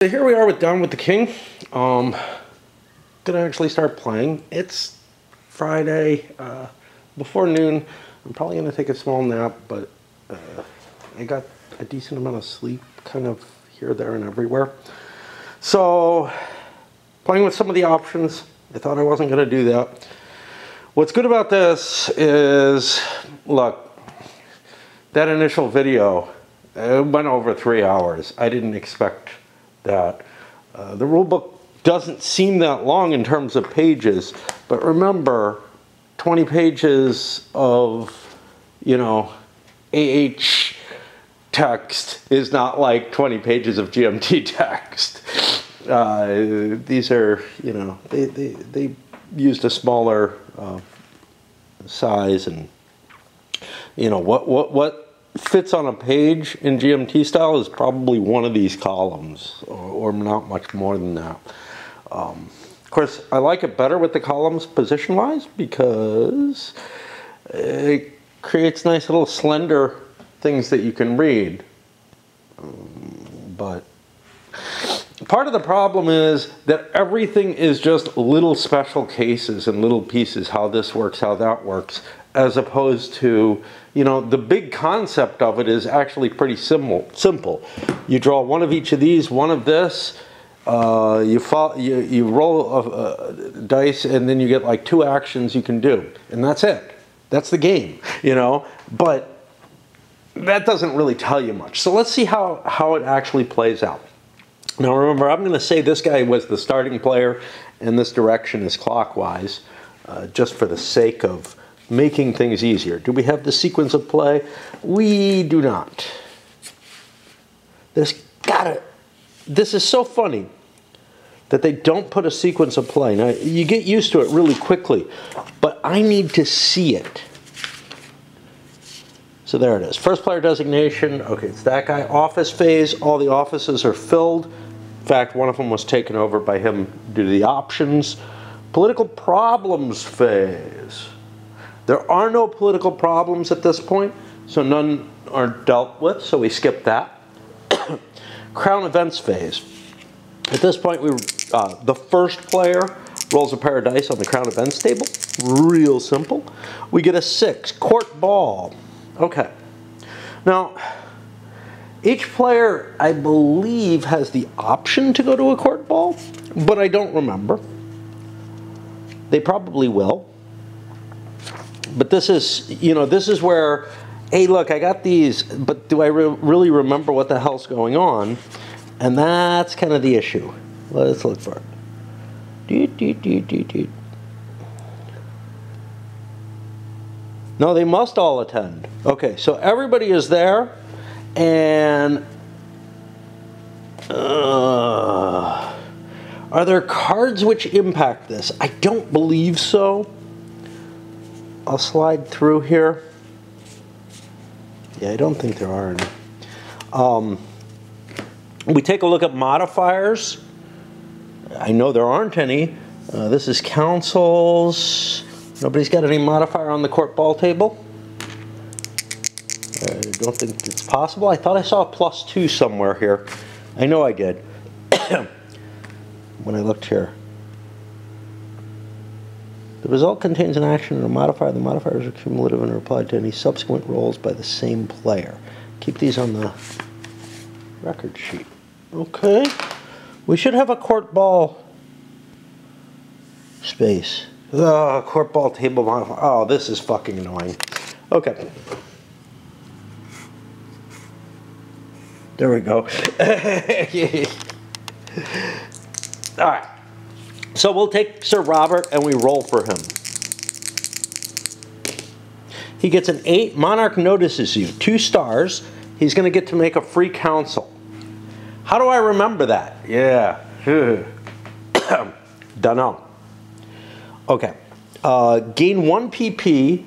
So here we are with Down with the King. Gonna actually start playing. It's Friday before noon. I'm probably gonna take a small nap, but I got a decent amount of sleep, kind of here, there, and everywhere. So playing with some of the options. I thought I wasn't gonna do that. What's good about this is, look, that initial video, it went over 3 hours. I didn't expect that. The rulebook doesn't seem that long in terms of pages, but remember, 20 pages of, AH text is not like 20 pages of GMT text. These are, they used a smaller size, and what fits on a page in GMT style is probably one of these columns, or not much more than that. Of course, I like it better with the columns position-wise because it creates nice little slender things that you can read. But part of the problem is that everything is just little special cases and little pieces, how this works, how that works, as opposed to, the big concept of it is actually pretty simple. You draw one of each of these, one of this, you roll a dice, and then you get like 2 actions you can do, and that's it. That's the game, but that doesn't really tell you much. So let's see how it actually plays out. Now remember, I'm going to say this guy was the starting player, and this direction is clockwise, just for the sake of making things easier. Do we have the sequence of play? We do not. This is so funny that they don't put a sequence of play. Now, you get used to it really quickly, but I need to see it. So there it is. First player designation. Okay, it's that guy. Office phase. All the offices are filled. In fact, one of them was taken over by him due to the options. Political problems phase. There are no political problems at this point, so none are dealt with, so we skip that. Crown events phase. At this point, the first player rolls a pair of dice on the Crown events table. Real simple. We get a 6, court ball. Okay. Now, each player, I believe, has the option to go to a court ball, but I don't remember. They probably will. But this is, this is where, hey, look, I got these, but do I really remember what the hell's going on? And that's kind of the issue. Let's look for it. No, they must all attend. Okay, so everybody is there, and are there cards which impact this? I don't believe so. I'll slide through here. Yeah, I don't think there are any. We take a look at modifiers. I know there aren't any. This is councils. Nobody's got any modifier on the court ball table. I don't think it's possible. I thought I saw a +2 somewhere here. I know I did when I looked here. The result contains an action and a modifier. The modifiers are cumulative and are applied to any subsequent rolls by the same player. Keep these on the record sheet. Okay. We should have a court ball space. Oh, court ball table modifier. Oh, this is fucking annoying. Okay. There we go. All right. So we'll take Sir Robert and we roll for him. He gets an 8. Monarch notices you. 2 stars. He's going to get to make a free council. How do I remember that? Yeah. Dunno. Okay. Gain 1 PP,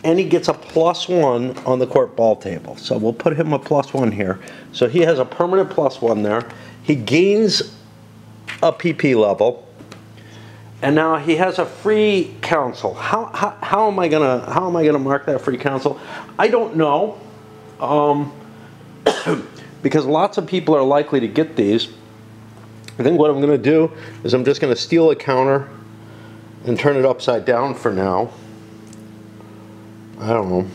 and he gets a +1 on the court ball table. So we'll put him a +1 here. So he has a permanent +1 there. He gains a PP level. And now he has a free council. How am I gonna mark that free council? I don't know, because lots of people are likely to get these. I think what I'm going to do is I'm just going to steal a counter and turn it upside down for now. I don't know.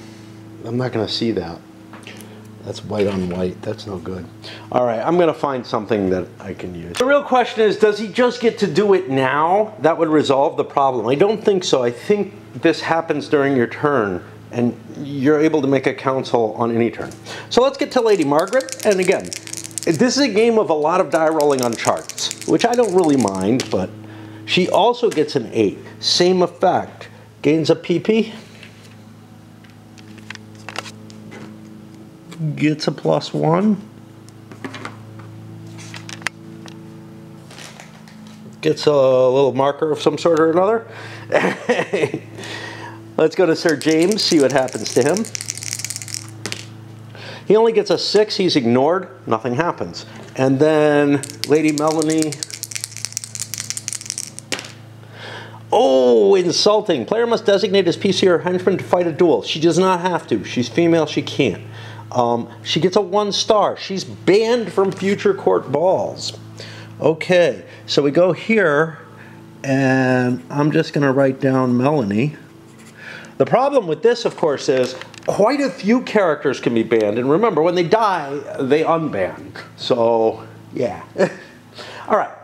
I'm not going to see that. That's white on white. That's no good. All right, I'm going to find something that I can use. The real question is, does he just get to do it now? That would resolve the problem. I don't think so. I think this happens during your turn, and you're able to make a council on any turn. So let's get to Lady Margaret. And again, this is a game of a lot of die rolling on charts, which I don't really mind, but she also gets an 8. Same effect. Gains a PP. Gets a +1. Gets a little marker of some sort or another. Let's go to Sir James, see what happens to him. He only gets a 6, he's ignored, nothing happens. And then Lady Melanie. Oh, insulting. Player must designate his PC or henchman to fight a duel. She does not have to. She's female, she can't. She gets a 1 star. She's banned from future court balls. Okay, so we go here, and I'm just going to write down Melanie. The problem with this, of course, is quite a few characters can be banned. And remember, when they die, they unban. So, yeah. All right.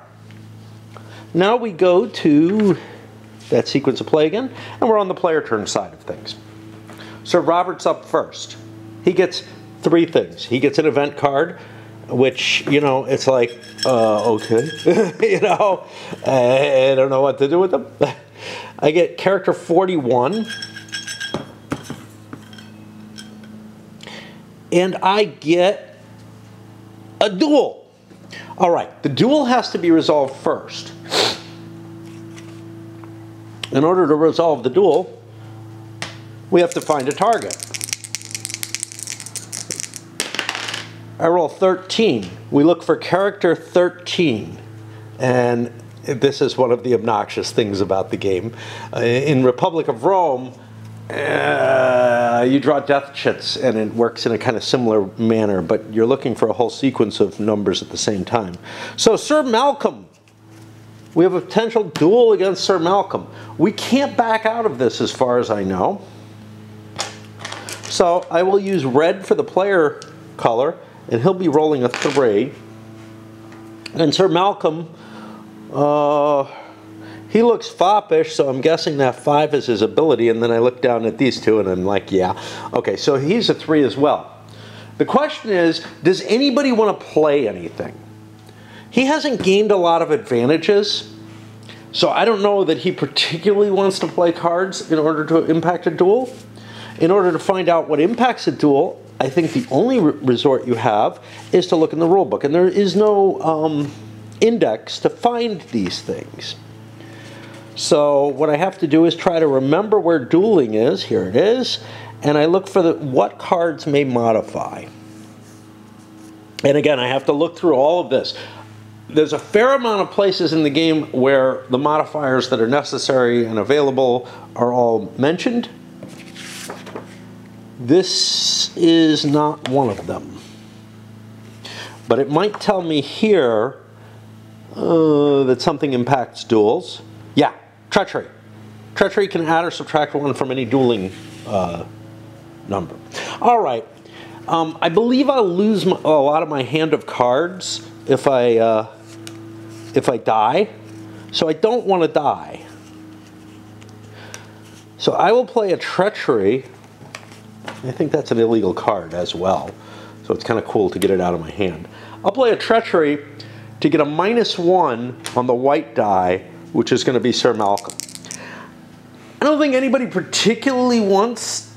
Now we go to that sequence of play again, and we're on the player turn side of things. Sir Robert's up first. He gets 3 things. He gets an event card, which, you know, it's like, okay. You know, I don't know what to do with them. I get character 41. And I get a duel. All right, the duel has to be resolved first. In order to resolve the duel, we have to find a target. I roll 13. We look for character 13. And this is one of the obnoxious things about the game. In Republic of Rome, you draw death chits, and it works in a kind of similar manner, but you're looking for a whole sequence of numbers at the same time. So Sir Malcolm. We have a potential duel against Sir Malcolm. We can't back out of this as far as I know. So I will use red for the player color, and he'll be rolling a 3. And Sir Malcolm, he looks foppish, so I'm guessing that 5 is his ability, and then I look down at these 2 and I'm like, yeah. Okay, so he's a 3 as well. The question is, does anybody want to play anything? He hasn't gained a lot of advantages, so I don't know that he particularly wants to play cards in order to impact a duel. In order to find out what impacts a duel, I think the only resort you have is to look in the rule book, and there is no index to find these things. So what I have to do is try to remember where dueling is. Here it is. And I look for what cards may modify. And again, I have to look through all of this. There's a fair amount of places in the game where the modifiers that are necessary and available are all mentioned. This is not one of them. But it might tell me here that something impacts duels. Yeah, treachery. Treachery can add or subtract 1 from any dueling number. All right. I believe I'll lose a lot of my hand of cards if I die. So I don't want to die. So I will play a treachery. I think that's an illegal card as well. So it's kind of cool to get it out of my hand. I'll play a treachery to get a -1 on the white die, which is going to be Sir Malcolm. I don't think anybody particularly wants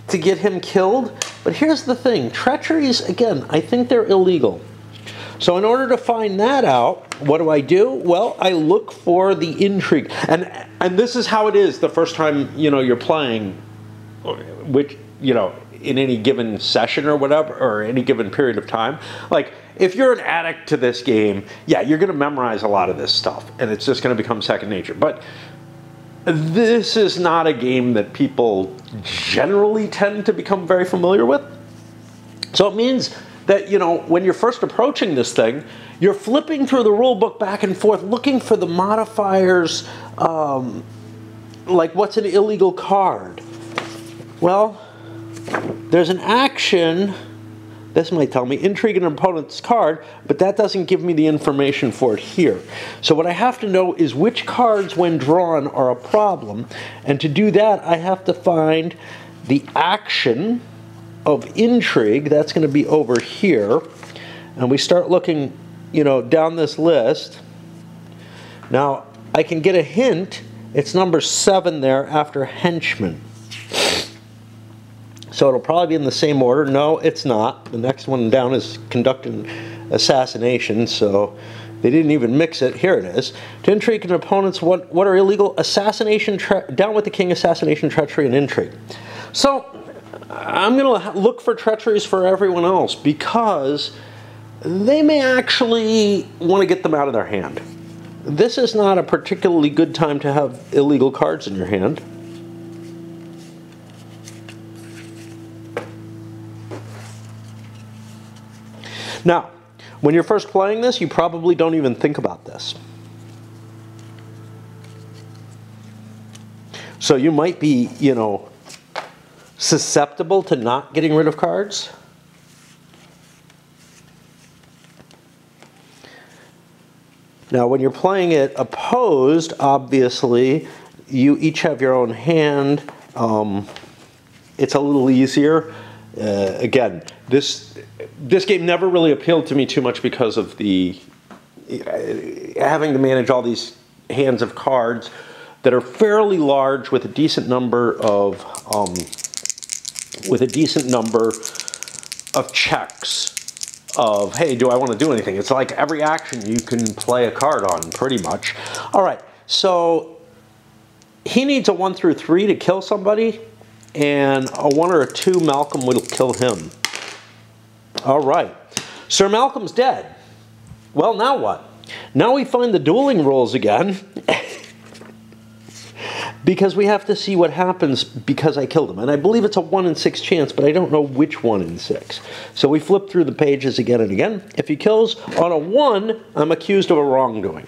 to get him killed, but here's the thing. Treacheries, again, I think they're illegal. So in order to find that out, what do? Well, I look for the intrigue. And this is how it is the first time, you know, you're playing, which, you know, in any given session or whatever, or any given period of time. Like, if you're an addict to this game, yeah, you're going to memorize a lot of this stuff, and it's just going to become second nature. But this is not a game that people generally tend to become very familiar with. So it means that, you know, when you're first approaching this thing, you're flipping through the rule book back and forth, looking for the modifiers, like what's an illegal card? Well, there's an action. This might tell me intrigue an opponent's card, but that doesn't give me the information for it here. So what I have to know is which cards, when drawn, are a problem. And to do that, I have to find the action of intrigue. That's going to be over here. And we start looking, you know, down this list. Now, I can get a hint. It's number 7 there after henchman. So it'll probably be in the same order. No, it's not. The next one down is conducting assassination, so they didn't even mix it. Here it is. To intrigue an opponent's, what are illegal? Assassination, down with the king, assassination, treachery, and intrigue. So I'm going to look for treacheries for everyone else because they may actually want to get them out of their hand. This is not a particularly good time to have illegal cards in your hand. Now, when you're first playing this, you probably don't even think about this. So you might be, you know, susceptible to not getting rid of cards. Now, when you're playing it opposed, obviously, you each have your own hand. It's a little easier. Again, this game never really appealed to me too much because of the having to manage all these hands of cards that are fairly large with a decent number of checks of, hey, do I want to do anything? It's like every action you can play a card on, pretty much. All right, so he needs a 1 through 3 to kill somebody, and a 1 or a 2 Malcolm will kill him. All right, Sir Malcolm's dead. Well, now what? Now we find the dueling rules again. Because we have to see what happens because I killed him. And I believe it's a 1 in 6 chance, but I don't know which 1 in 6. So we flip through the pages again and again. If he kills on a 1, I'm accused of a wrongdoing.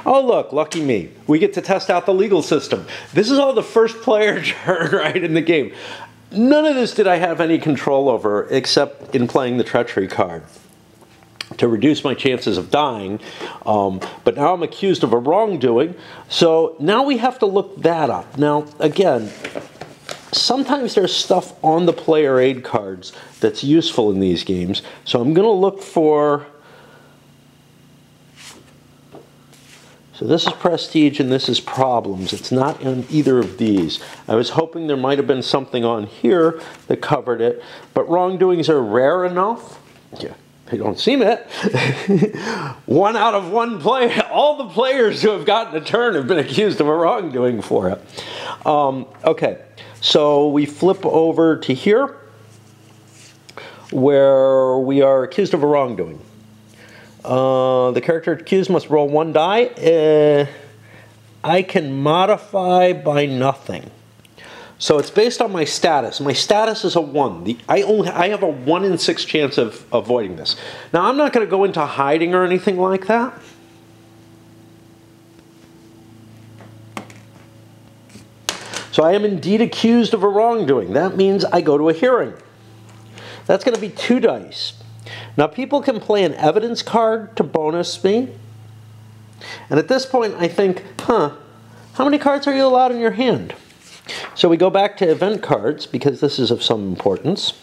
Oh, look, lucky me. We get to test out the legal system. This is all the first player turn right in the game. None of this did I have any control over except in playing the treachery card to reduce my chances of dying, but now I'm accused of a wrongdoing, so now we have to look that up. Now, again, sometimes there's stuff on the player aid cards that's useful in these games, so I'm going to look for... So this is prestige and this is problems. It's not in either of these. I was hoping there might have been something on here that covered it, but wrongdoings are rare enough. Yeah. I don't seem it. 1 out of 1 player. All the players who have gotten a turn have been accused of a wrongdoing for it. Okay, so we flip over to here where we are accused of a wrongdoing. The character accused must roll 1 die. I can modify by nothing. So it's based on my status. My status is a 1. I have a 1 in 6 chance of avoiding this. Now, I'm not going to go into hiding or anything like that. So I am indeed accused of a wrongdoing. That means I go to a hearing. That's going to be 2 dice. Now, people can play an evidence card to bonus me. And at this point, I think, how many cards are you allowed in your hand? So we go back to event cards, because this is of some importance,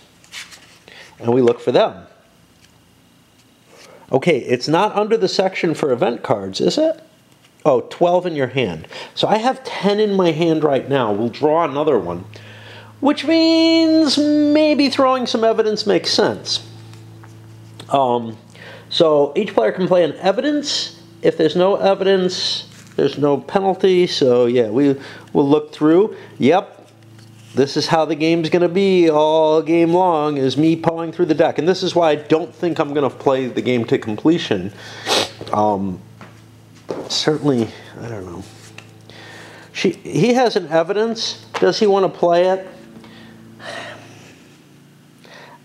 and we look for them. Okay, it's not under the section for event cards, is it? Oh, 12 in your hand. So I have 10 in my hand right now. We'll draw another one, which means maybe throwing some evidence makes sense. So each player can play an evidence. If there's no evidence, there's no penalty. So yeah, we'll look through. Yep, this is how the game's going to be all game long, is me pawing through the deck. And this is why I don't think I'm going to play the game to completion. Certainly, I don't know. He has an evidence. Does he want to play it?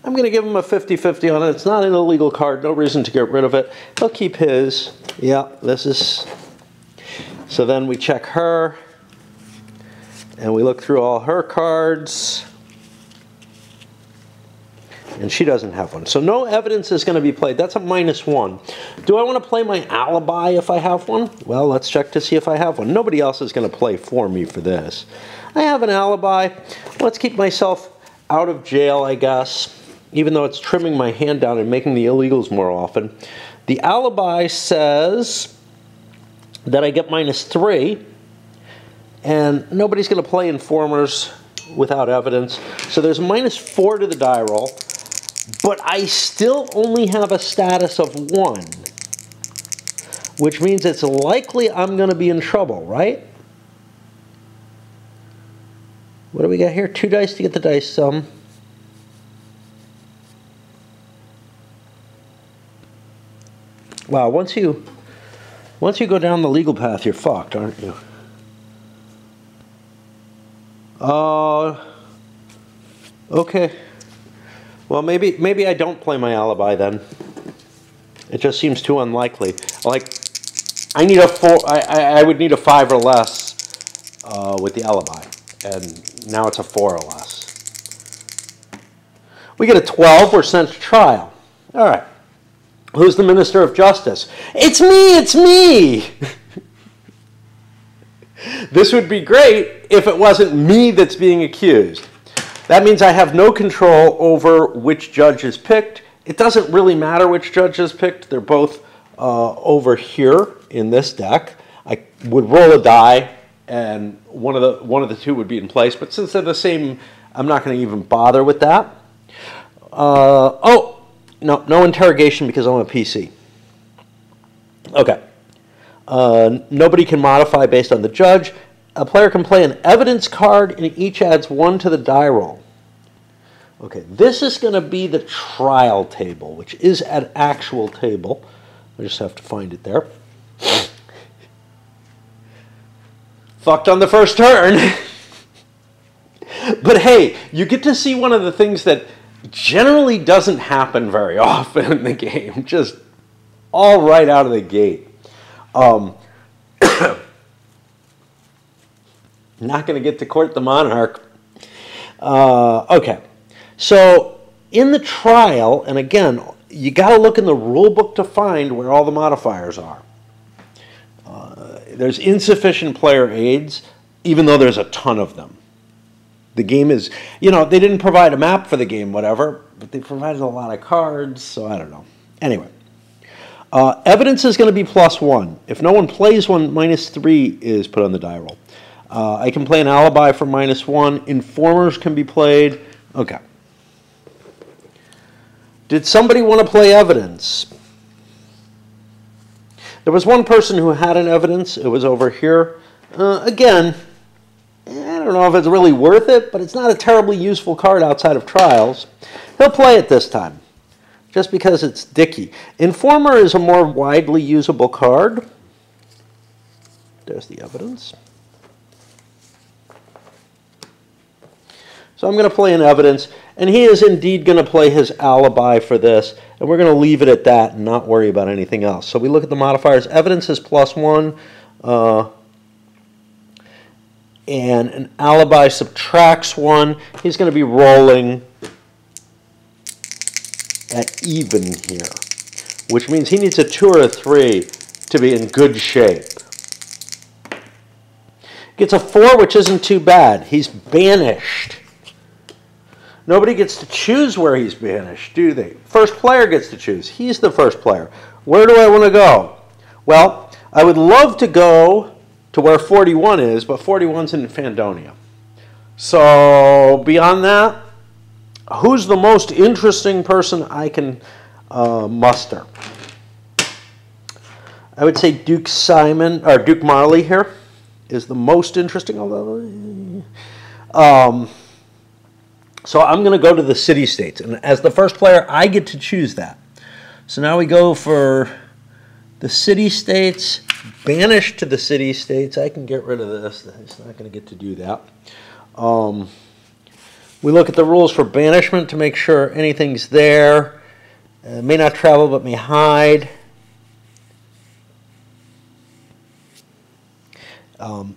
I'm going to give him a 50-50 on it. It's not an illegal card. No reason to get rid of it. He'll keep his. Yeah, this is... So then we check her. And we look through all her cards. And she doesn't have one. So no evidence is going to be played. That's a -1. Do I want to play my alibi if I have one? Well, let's check to see if I have one. Nobody else is going to play for me for this. I have an alibi. Let's keep myself out of jail, I guess. Even though it's trimming my hand down and making the illegals more often. The alibi says that I get -3, and nobody's going to play informers without evidence. So there's a -4 to the die roll, but I still only have a status of 1, which means it's likely I'm going to be in trouble, right? What do we got here? 2 dice to get the dice sum. Wow, once you go down the legal path, you're fucked, aren't you? Okay. Well, maybe I don't play my alibi then. It just seems too unlikely. Like, I need a 4. I would need a 5 or less with the alibi, and now it's a 4 or less. We get a 12. We're sent to trial. All right. Who's the Minister of Justice? It's me! It's me! This would be great if it wasn't me that's being accused. That means I have no control over which judge is picked. It doesn't really matter which judge is picked. They're both over here in this deck. I would roll a die, and one of the two would be in place. But since they're the same, I'm not going to even bother with that. No interrogation because I'm a PC. Okay. Nobody can modify based on the judge. A player can play an evidence card, and each adds 1 to the die roll. Okay, this is going to be the trial table, which is an actual table. I just have to find it there. Fucked on the first turn. But hey, you get to see one of the things that generally doesn't happen very often in the game. Just all right out of the gate. Not going to get to court the monarch. Okay. So in the trial, and again, you got to look in the rule book to find where all the modifiers are. There's insufficient player aids, even though there's a ton of them. The game is, they didn't provide a map for the game, whatever, but they provided a lot of cards, so I don't know. Anyway, evidence is going to be +1. If no one plays one, -3 is put on the die roll. I can play an alibi for -1. Informers can be played. Okay. Did somebody want to play evidence? There was one person who had an evidence. It was over here. Again, I don't know if it's really worth it, but it's not a terribly useful card outside of trials. He'll play it this time, just because it's dicky. Informer is a more widely usable card. There's the evidence. So I'm going to play an evidence, and he is indeed going to play his alibi for this, and we're going to leave it at that and not worry about anything else. So we look at the modifiers. Evidence is +1. And an alibi subtracts 1. He's going to be rolling at even here, which means he needs a 2 or a 3 to be in good shape. Gets a 4, which isn't too bad. He's banished. Nobody gets to choose where he's banished, do they? First player gets to choose. He's the first player. Where do I want to go? Well, I would love to go to where 41 is, but 41's in Fandonia. So beyond that, who's the most interesting person I can muster? I would say Duke Marley here is the most interesting. So I'm going to go to the city-states, and as the first player, I get to choose that. So now we go for the city-states. Banished to the city-states. I can get rid of this. It's not going to get to do that. We look at the rules for banishment to make sure anything's there. May not travel but may hide.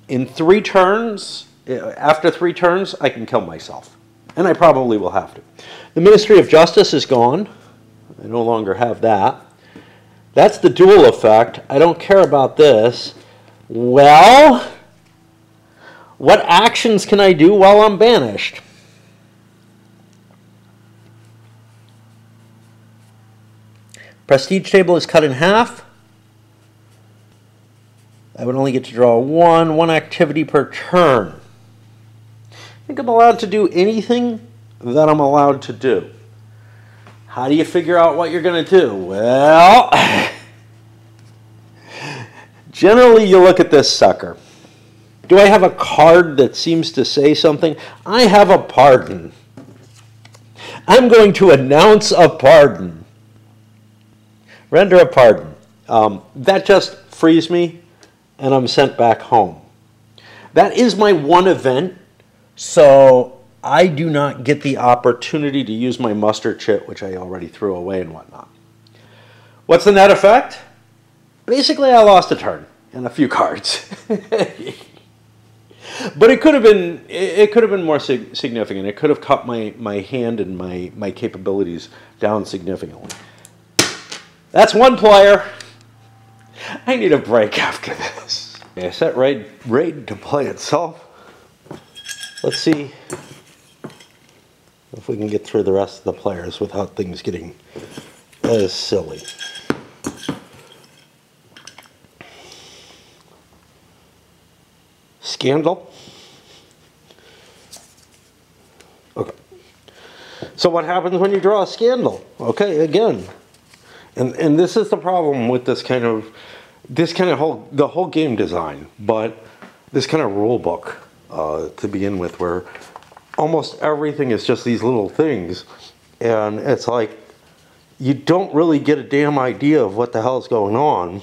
In 3 turns, after 3 turns, I can kill myself. And I probably will have to. The Ministry of Justice is gone. I no longer have that. That's the dual effect. I don't care about this. Well, what actions can I do while I'm banished? Prestige table is cut in half. I would only get to draw one activity per turn. I think I'm allowed to do anything that I'm allowed to do. How do you figure out what you're going to do? Well, generally you look at this sucker. Do I have a card that seems to say something? I have a pardon. I'm going to announce a pardon. Render a pardon. That just frees me and I'm sent back home. That is my one event, so I do not get the opportunity to use my muster chit, which I already threw away and whatnot. What's the net effect? Basically, I lost a turn and a few cards. But it could have been more significant. It could have cut my hand and my capabilities down significantly. That's one player. I need a break after this. Okay, set raid to play itself. Let's see if we can get through the rest of the players without things getting as silly. Scandal. Okay. So what happens when you draw a scandal? Okay, again. And this is the problem with the whole game design, but this kind of rule book to begin with, where almost everything is just these little things, and it's like you don't really get a damn idea of what the hell is going on.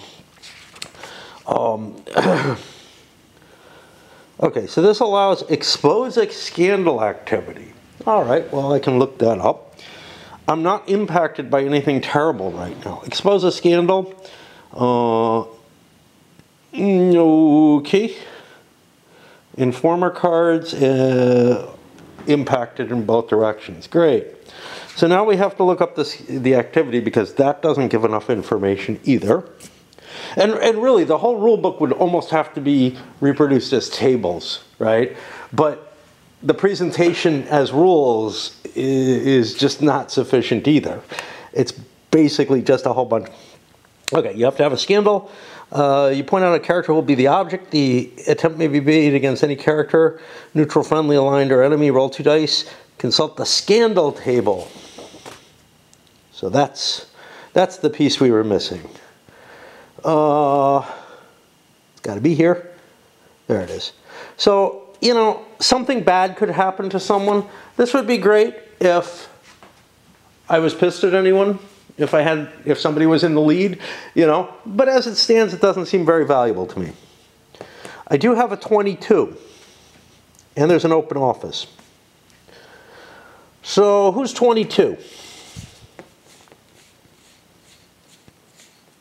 Okay, so this allows expose a scandal activity. All right, well, I can look that up. I'm not impacted by anything terrible right now. Expose a scandal. Okay. Informer cards impacted in both directions. Great. So now we have to look up the activity, because that doesn't give enough information either. And really, the whole rule book would almost have to be reproduced as tables, right? But the presentation as rules is just not sufficient either. It's basically just a whole bunch. Okay, you have to have a scandal. You point out a character will be the object. The attempt may be made against any character, neutral, friendly, aligned, or enemy. Roll 2 dice. Consult the scandal table. So that's the piece we were missing. It's got to be here. There it is. So, you know, something bad could happen to someone. This would be great if I was pissed at anyone, if somebody was in the lead, you know. But as it stands, it doesn't seem very valuable to me. I do have a 22, and there's an open office. So who's 22?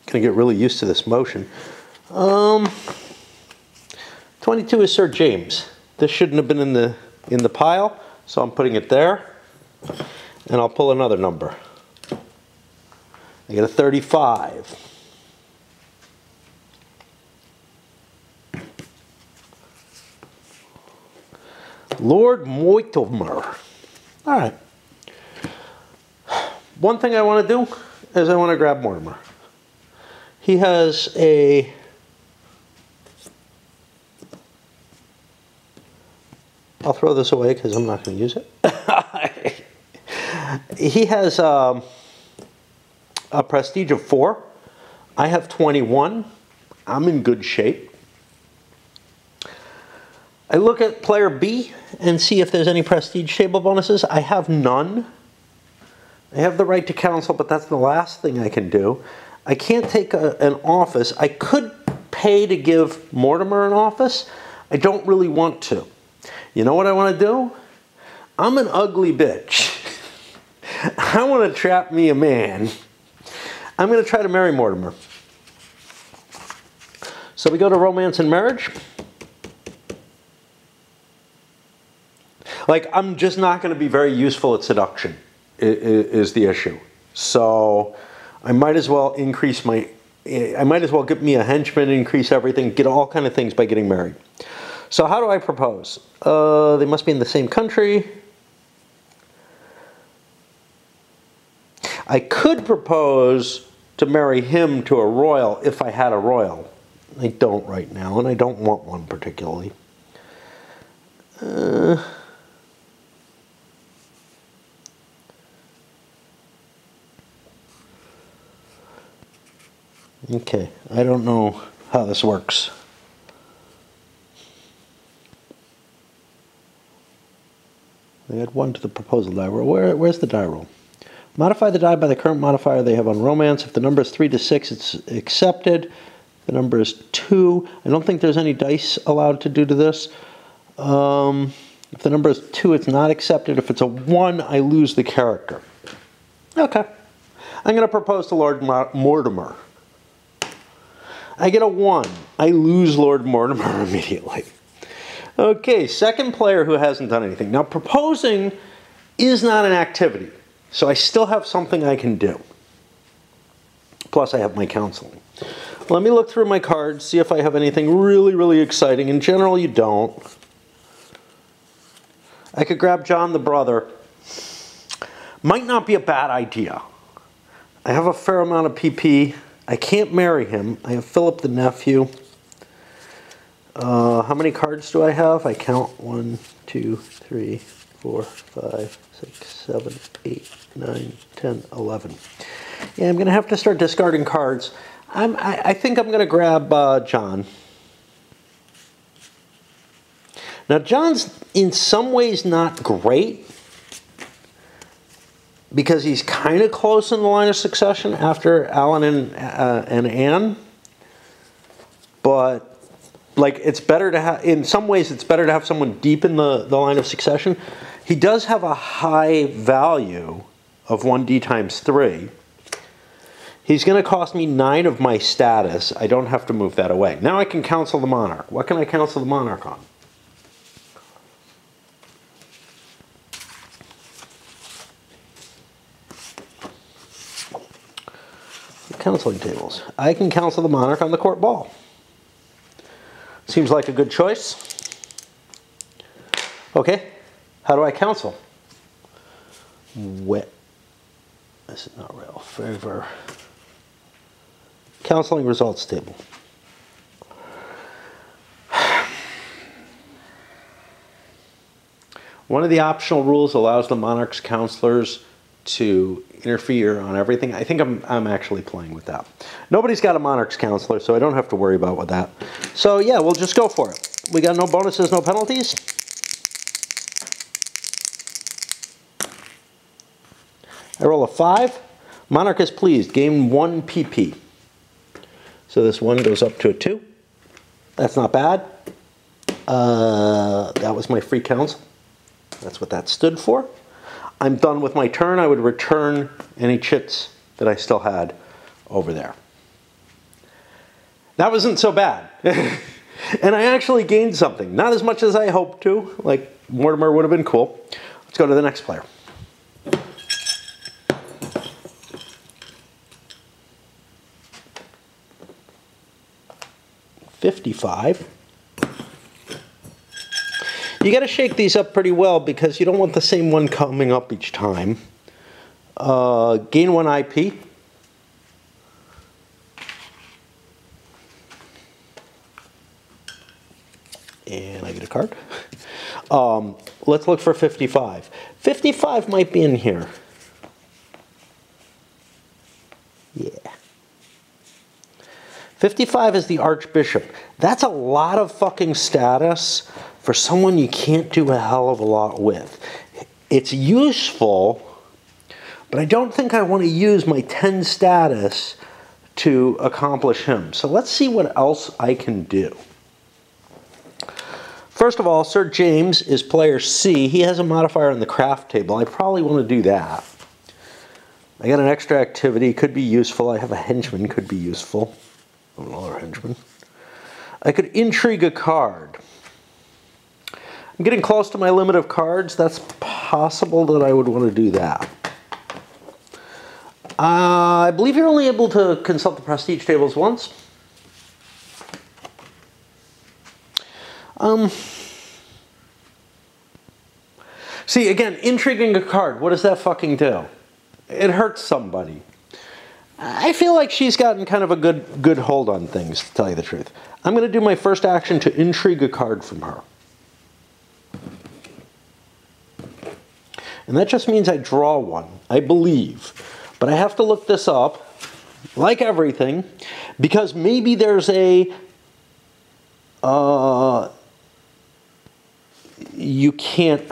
Gonna get really used to this motion. 22 is Sir James. This shouldn't have been in the pile, so I'm putting it there, and I'll pull another number. I get a 35. Lord Mortimer. All right. One thing I want to do is I want to grab Mortimer. He has a I'll throw this away because I'm not going to use it. He has a prestige of 4. I have 21. I'm in good shape. I look at player B and see if there's any prestige table bonuses. I have none. I have the right to counsel, but that's the last thing I can do. I can't take an office. I could pay to give Mortimer an office. I don't really want to. You know what I want to do? I'm an ugly bitch. I want to trap me a man. I'm going to try to marry Mortimer. So we go to romance and marriage. Like, I'm just not going to be very useful at seduction, is the issue. So I might as well increase my... I might as well get me a henchman, increase everything, get all kind of things by getting married. So how do I propose? They must be in the same country. I could propose to marry him to a royal if I had a royal. I don't right now, and I don't want one particularly. Okay, I don't know how this works. They add 1 to the proposal die roll. Where's the die roll? Modify the die by the current modifier they have on romance. If the number is 3 to 6, it's accepted. If the number is 2, I don't think there's any dice allowed to do to this. If the number is 2, it's not accepted. If it's a 1, I lose the character. Okay. I'm going to propose to Lord Mortimer. I get a 1. I lose Lord Mortimer immediately. Okay, second player who hasn't done anything. Now, proposing is not an activity, so I still have something I can do. Plus, I have my counseling. Let me look through my cards, see if I have anything really, really exciting. In general, you don't. I could grab John the brother. Might not be a bad idea. I have a fair amount of PP. I can't marry him. I have Philip the nephew. How many cards do I have? I count 1, 2, 3, 4, 5, 6, 7, 8, 9, 10, 11. Yeah, I'm going to have to start discarding cards. I think I'm going to grab John. Now, John's in some ways not great because he's kind of close in the line of succession after Alan and Anne. But, like, it's better to have, in some ways, it's better to have someone deep in the line of succession. He does have a high value of 1d times 3. He's going to cost me 9 of my status. I don't have to move that away. Now I can counsel the monarch. What can I counsel the monarch on? Counseling tables. I can counsel the monarch on the court ball. Seems like a good choice. Okay, how do I counsel? This is not real. Favor. Counseling results table. One of the optional rules allows the monarch's counselors to interfere on everything. I think I'm actually playing with that. Nobody's got a monarch's counselor, so I don't have to worry about with that. So yeah, we'll just go for it. We got no bonuses, no penalties. I roll a 5. Monarch is pleased. Gain 1 PP. So this 1 goes up to a 2. That's not bad. That was my free counsel. That's what that stood for. I'm done with my turn. I would return any chits that I still had over there. That wasn't so bad. And I actually gained something. Not as much as I hoped to. Like, Mortimer would have been cool. Let's go to the next player. $55. You got to shake these up pretty well because you don't want the same one coming up each time. Gain 1 IP. And I get a card. Let's look for 55. 55 might be in here. Yeah. 55 is the Archbishop. That's a lot of fucking status for someone you can't do a hell of a lot with. It's useful, but I don't think I want to use my 10 status to accomplish him. So let's see what else I can do. First of all, Sir James is player C. He has a modifier on the craft table. I probably want to do that. I got an extra activity, could be useful. I have a henchman, could be useful. Another henchman. I could intrigue a card. I'm getting close to my limit of cards. That's possible that I would want to do that. I believe you're only able to consult the prestige tables once. See, again, intriguing a card. What does that fucking do? It hurts somebody. I feel like she's gotten kind of a good hold on things, to tell you the truth. I'm going to do my first action to intrigue a card from her. And that just means I draw one, I believe. But I have to look this up, like everything, because maybe there's a... you can't...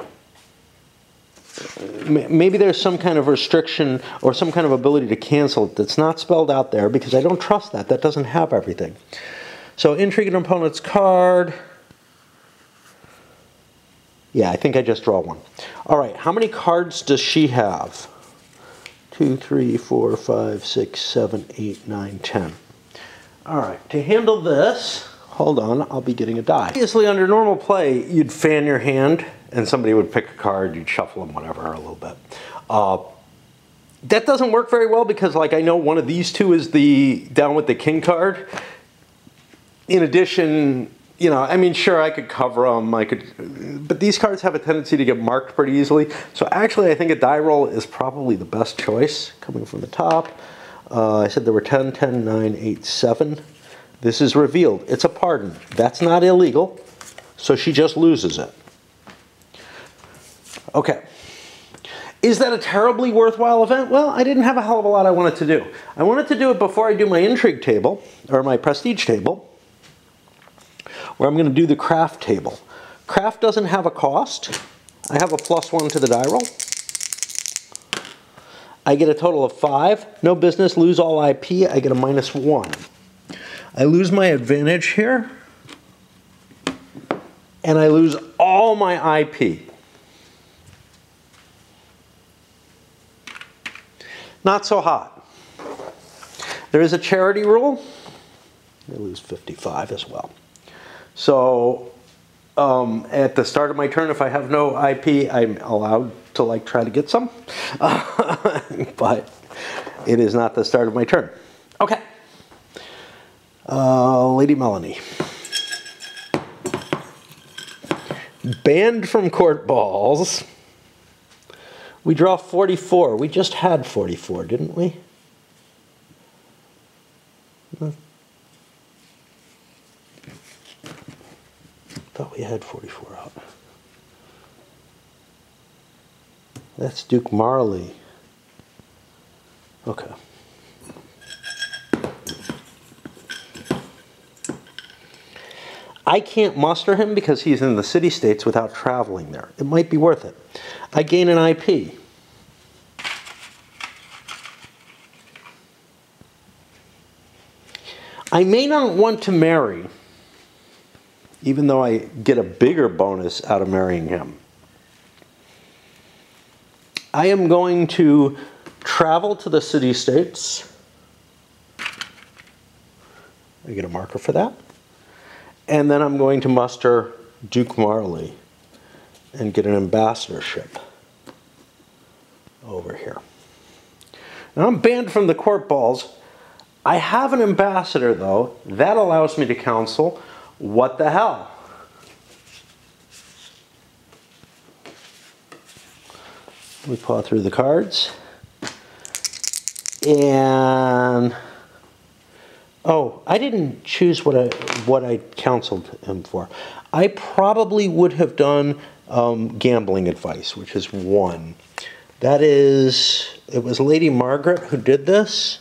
Maybe there's some kind of restriction or some kind of ability to cancel it that's not spelled out there, because I don't trust that. That doesn't have everything. So intrigue an opponent's card. Yeah, I think I just draw one. All right, how many cards does she have? 2, 3, 4, 5, 6, 7, 8, 9, 10. All right, to handle this, hold on, I'll be getting a die. Obviously, under normal play, you'd fan your hand, and somebody would pick a card, you'd shuffle them, whatever, a little bit. That doesn't work very well because, like, I know one of these two is the down with the king card. In addition, you know, I mean, sure, I could cover them, but these cards have a tendency to get marked pretty easily. So actually, I think a die roll is probably the best choice, coming from the top. I said there were 10, 10, 9, 8, 7. This is revealed. It's a pardon. That's not illegal, so she just loses it. Okay. Is that a terribly worthwhile event? Well, I didn't have a hell of a lot I wanted to do. I wanted to do it before I do my intrigue table, or my prestige table, where I'm going to do the craft table. Craft doesn't have a cost. I have a +1 to the die roll. I get a total of 5. No business, lose all IP. I get a -1. I lose my advantage here, and I lose all my IP. Not so hot. There is a charity rule. I lose 55 as well. So at the start of my turn, if I have no IP, I'm allowed to like try to get some. But it is not the start of my turn. Okay. Lady Melanie. Banned from court balls. We draw 44. We just had 44, didn't we? Thought we had 44 out. That's Duke Marley. Okay. I can't muster him because he's in the city-states without traveling there. It might be worth it. I gain an IP. I may not want to marry, even though I get a bigger bonus out of marrying him. I am going to travel to the city-states. I get a marker for that. And then I'm going to muster Duke Marley and get an ambassadorship over here. Now I'm banned from the court balls. I have an ambassador, though. That allows me to counsel. What the hell? We paw through the cards. And... oh, I didn't choose what I counseled him for. I probably would have done gambling advice, which is 1. That is, it was Lady Margaret who did this.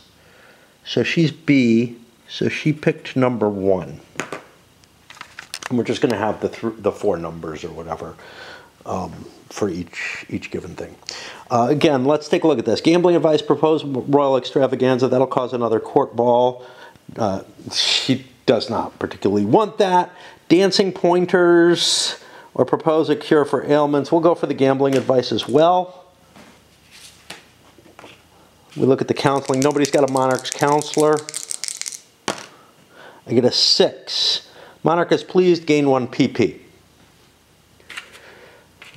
So she's B, so she picked number 1. And we're just going to have the 4 numbers or whatever for each given thing. Again, let's take a look at this. Gambling advice, proposed royal extravaganza. That'll cause another court ball. She does not particularly want that. Dancing pointers or propose a cure for ailments. We'll go for the gambling advice as well. We look at the counseling. Nobody's got a Monarch's counselor. I get a 6. Monarch is pleased, gain 1 PP.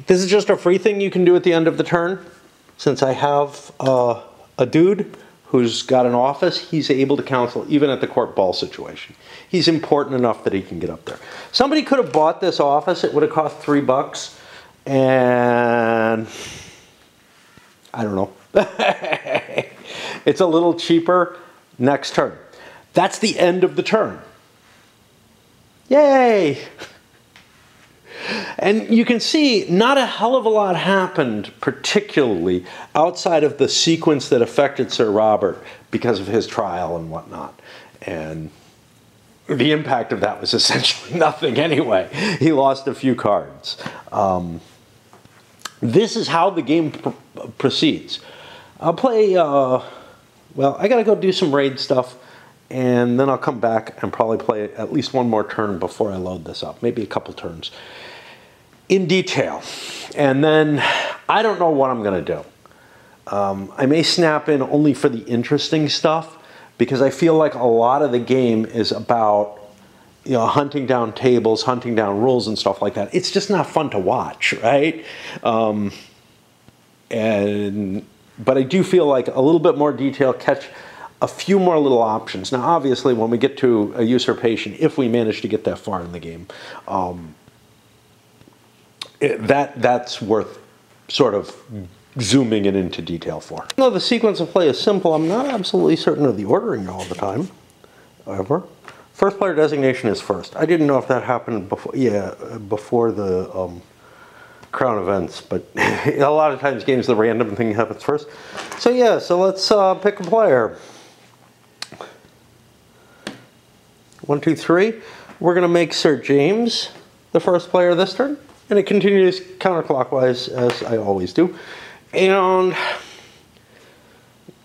This is just a free thing you can do at the end of the turn. Since I have a dude who's got an office, he's able to counsel even at the court ball situation. He's important enough that he can get up there. Somebody could have bought this office. It would have cost $3, and I don't know. It's a little cheaper next turn. That's the end of the turn. Yay! And you can see not a hell of a lot happened, particularly outside of the sequence that affected Sir Robert because of his trial and whatnot. And the impact of that was essentially nothing anyway. He lost a few cards. This is how the game proceeds. I'll play, well, I gotta go do some raid stuff, and then I'll come back and probably play at least one more turn before I load this up, maybe a couple turns in detail. And then I don't know what I'm gonna do. I may snap in only for the interesting stuff, because I feel like a lot of the game is about, you know, hunting down tables, hunting down rules and stuff like that. It's just not fun to watch, right? But I do feel like a little bit more detail, catch a few more little options. Now, obviously, when we get to a usurpation, if we manage to get that far in the game, that's worth sort of zooming it into detail for. Though the sequence of play is simple, I'm not absolutely certain of the ordering all the time. However, first player designation is first. I didn't know if that happened before. Yeah, before the crown events, but a lot of times games the random thing happens first. So yeah, so let's pick a player. 1, 2, 3. We're gonna make Sir James the first player this turn, and it continues counterclockwise as I always do. And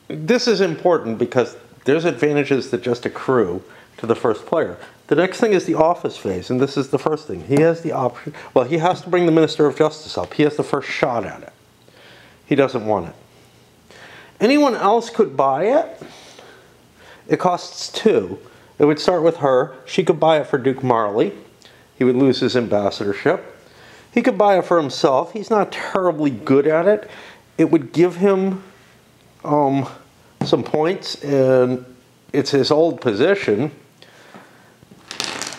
this is important because there's advantages that just accrue to the first player. The next thing is the office phase, and this is the first thing. He has the option, well, he has to bring the Minister of Justice up. He has the first shot at it. He doesn't want it. Anyone else could buy it. It costs 2. It would start with her. She could buy it for Duke Marley. He would lose his ambassadorship. He could buy it for himself. He's not terribly good at it. It would give him some points, and it's his old position.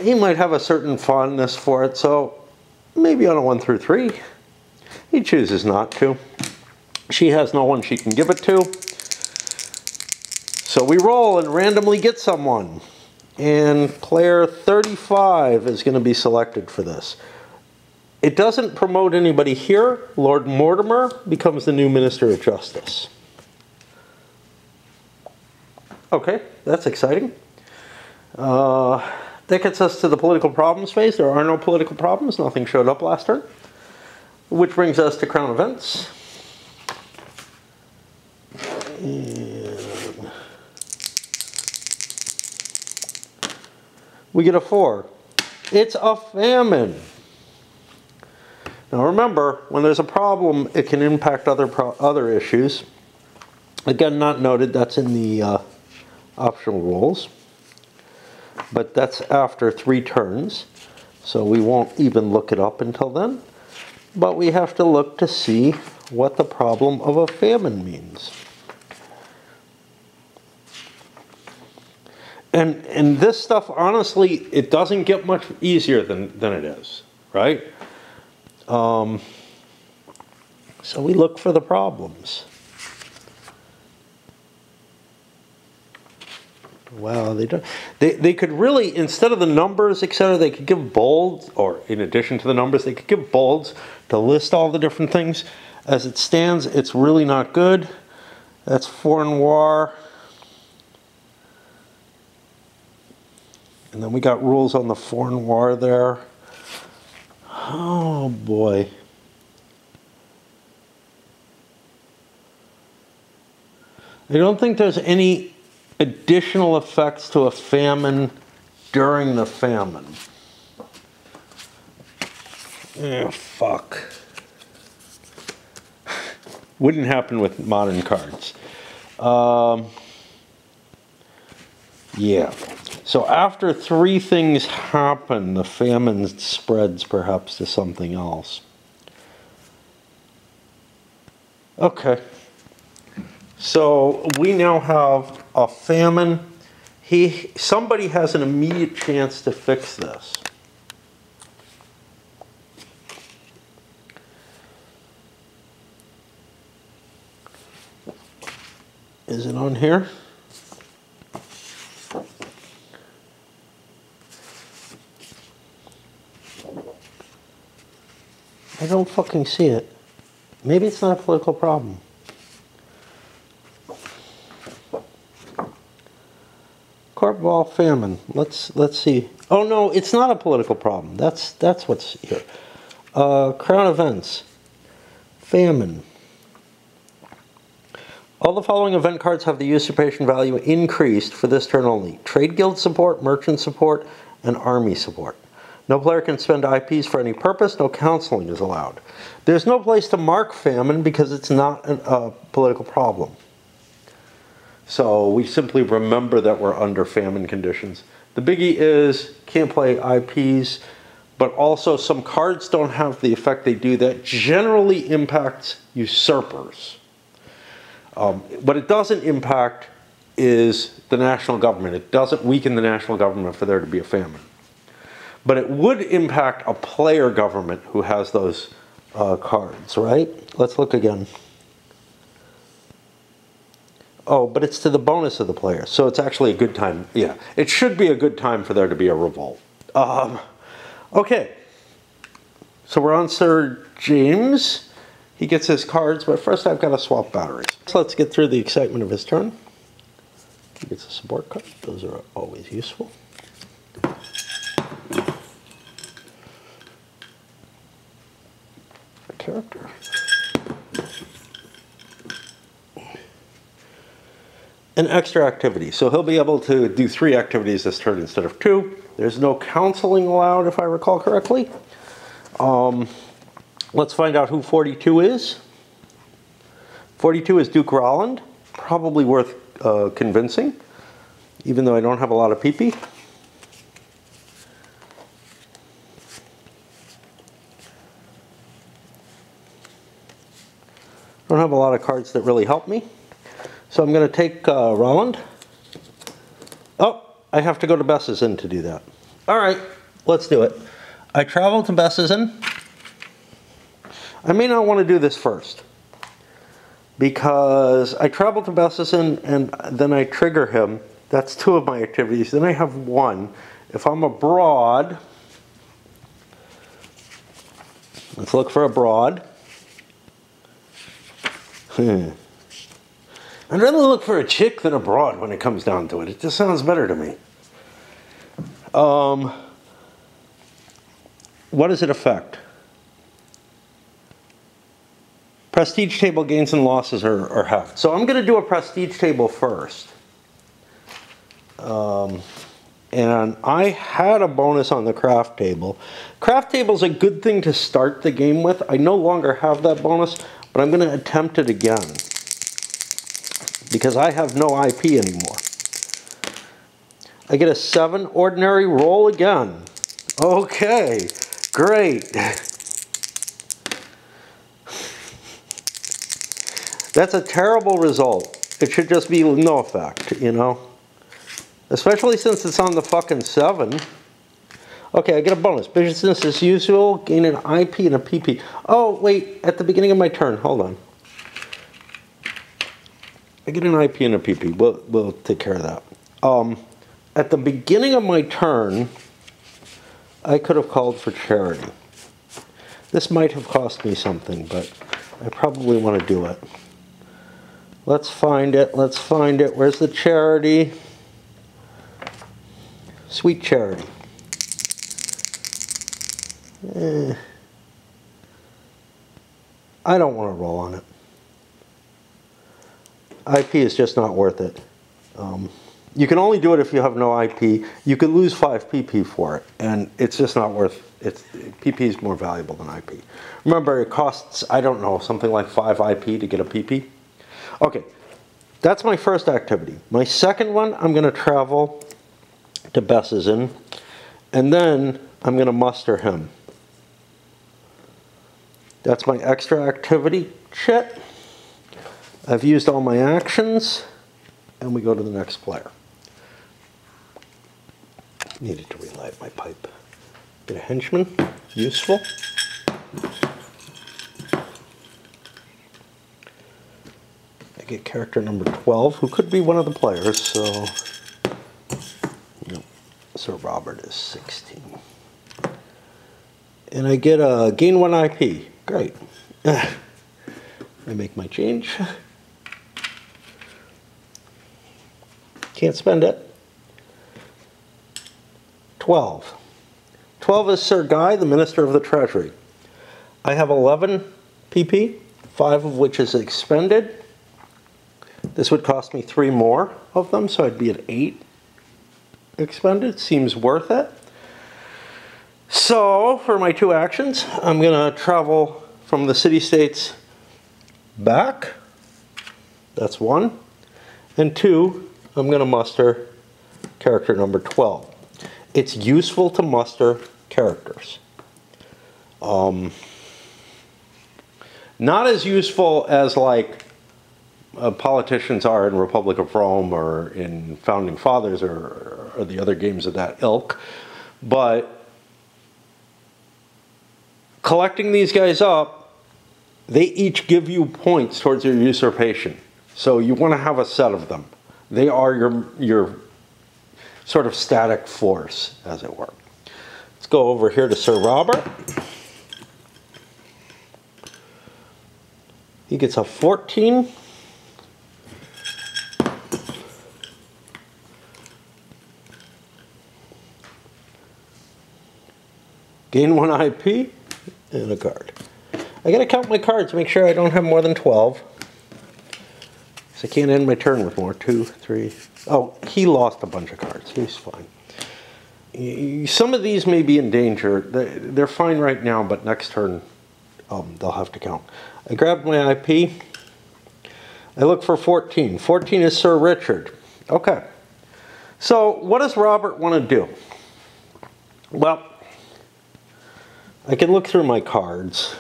He might have a certain fondness for it, so maybe on a 1 through 3. He chooses not to. She has no one she can give it to. So we roll and randomly get someone. And player 35 is going to be selected for this. It doesn't promote anybody here. Lord Mortimer becomes the new Minister of Justice. Okay, that's exciting. That gets us to the political problems phase. There are no political problems. Nothing showed up last turn. Which brings us to crown events. And we get a 4. It's a famine. Now remember, when there's a problem, it can impact other issues. Again, not noted. That's in the optional rules. But that's after 3 turns, so we won't even look it up until then. But we have to look to see what the problem of a famine means. And this stuff, honestly, it doesn't get much easier than it is, right? So we look for the problems. Wow, they could really, instead of the numbers, etc., they could give bolds, or in addition to the numbers, they could give bolds to list all the different things. As it stands, it's really not good. That's foreign war. And then we got rules on the foreign war there. Oh boy. I don't think there's any additional effects to a famine during the famine. Oh, fuck. Wouldn't happen with modern cards. Yeah. So after three things happen, the famine spreads perhaps to something else. Okay. So we now have a famine. Somebody has an immediate chance to fix this. Is it on here? I don't fucking see it. Maybe it's not a political problem. Cornwall famine. Let's see. Oh no, it's not a political problem. That's what's here. Crown events. Famine. All the following event cards have the usurpation value increased for this turn only. Trade guild support, merchant support, and army support. No player can spend IPs for any purpose. No counseling is allowed. There's no place to mark famine because it's not a political problem. So we simply remember that we're under famine conditions. The biggie is can't play IPs, but also some cards don't have the effect they do that generally impacts usurpers. What it doesn't impact is the national government. It doesn't weaken the national government for there to be a famine. But it would impact a player government who has those cards, right? Let's look again. Oh, but it's to the bonus of the player, so it's actually a good time. Yeah, it should be a good time for there to be a revolt. Okay, so we're on Sir James. He gets his cards, but first I've got to swap batteries. So let's get through the excitement of his turn. He gets a support card. Those are always useful. A character. An extra activity. So he'll be able to do 3 activities this turn instead of 2. There's no counseling allowed, if I recall correctly. Let's find out who 42 is. 42 is Duke Rolland. Probably worth convincing, even though I don't have a lot of PP. I don't have a lot of cards that really help me. So I'm going to take Rolland. Oh, I have to go to Bessesen to do that. All right, let's do it. I travel to Bessesen. I may not want to do this first, because I travel to Bessesen and then I trigger him. That's 2 of my activities. Then I have 1. If I'm abroad, let's look for abroad. I'd rather look for a chick than abroad when it comes down to it. It just sounds better to me. What does it affect? Prestige table gains and losses are halved. So I'm going to do a prestige table first. And I had a bonus on the craft table. Craft table is a good thing to start the game with. I no longer have that bonus, but I'm going to attempt it again, because I have no IP anymore. I get a 7 ordinary, roll again. Okay, great. That's a terrible result. It should just be no effect, you know? Especially since it's on the fucking 7. Okay, I get a bonus. Business as usual, gain an IP and a PP. Oh, wait, at the beginning of my turn, hold on. I get an IP and a PP. We'll take care of that. At the beginning of my turn, I could have called for charity. This might have cost me something, but I probably want to do it. Let's find it. Let's find it. Where's the charity? Sweet charity. I don't want to roll on it. IP is just not worth it. You can only do it if you have no IP. You could lose 5 PP for it, and it's just not worth it. PP is more valuable than IP. Remember, it costs, I don't know, something like 5 IP to get a PP. Okay, that's my first activity. My second one, I'm going to travel to Bessesen, and then I'm going to muster him. That's my extra activity chit. I've used all my actions, and we go to the next player. Needed to relight my pipe. Get a henchman, useful. I get character number 12, who could be one of the players, so no, Sir Robert is 16. And I get a gain 1 IP. Great. I make my change. Can't spend it. 12. 12 is Sir Guy, the Minister of the Treasury. I have 11 PP, 5 of which is expended. This would cost me 3 more of them, so I'd be at 8 expended. Seems worth it. So, for my 2 actions, I'm going to travel from the city-states back. That's 1. And 2, I'm going to muster character number 12. It's useful to muster characters. Not as useful as like politicians are in Republic of Rome or in Founding Fathers or the other games of that ilk, but collecting these guys up, they each give you points towards your usurpation. So you want to have a set of them. They are your sort of static force, as it were. Let's go over here to Sir Robert. He gets a 14. Gain 1 IP and a card. I gotta count my cards to make sure I don't have more than 12. So I can't end my turn with more. 2, 3. Oh, he lost a bunch of cards. He's fine. Some of these may be in danger. They're fine right now, but next turn they'll have to count. I grab my IP. I look for 14. 14 is Sir Richard. Okay. So what does Robert want to do? Well, I can look through my cards.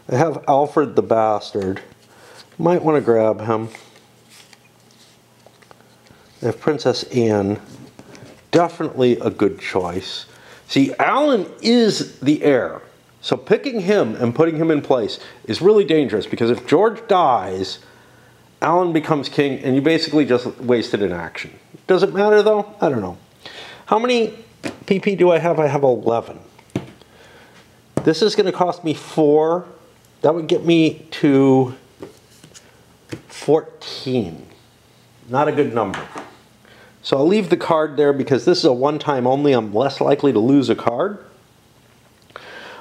I have Alfred the Bastard. Might want to grab him. I have Princess Anne. Definitely a good choice. See, Alan is the heir. So picking him and putting him in place is really dangerous because if George dies, Alan becomes king and you basically just wasted an action. Does it matter though? I don't know. How many PP do I have? I have 11. This is going to cost me 4. That would get me to 14. Not a good number. So I'll leave the card there because this is a one-time only. I'm less likely to lose a card.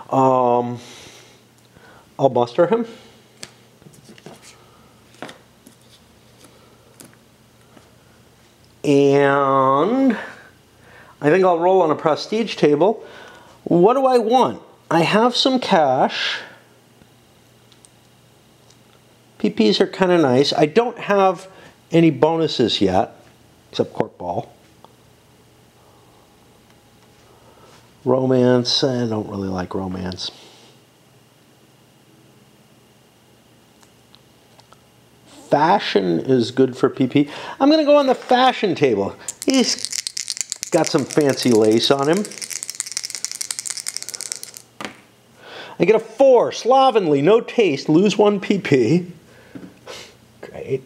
I'll muster him. And I think I'll roll on a prestige table. What do I want? I have some cash. PPs are kind of nice. I don't have any bonuses yet, except Court Ball. Romance, I don't really like romance. Fashion is good for PP. I'm going to go on the fashion table. He's got some fancy lace on him. I get a 4, slovenly, no taste, lose 1 PP. Great.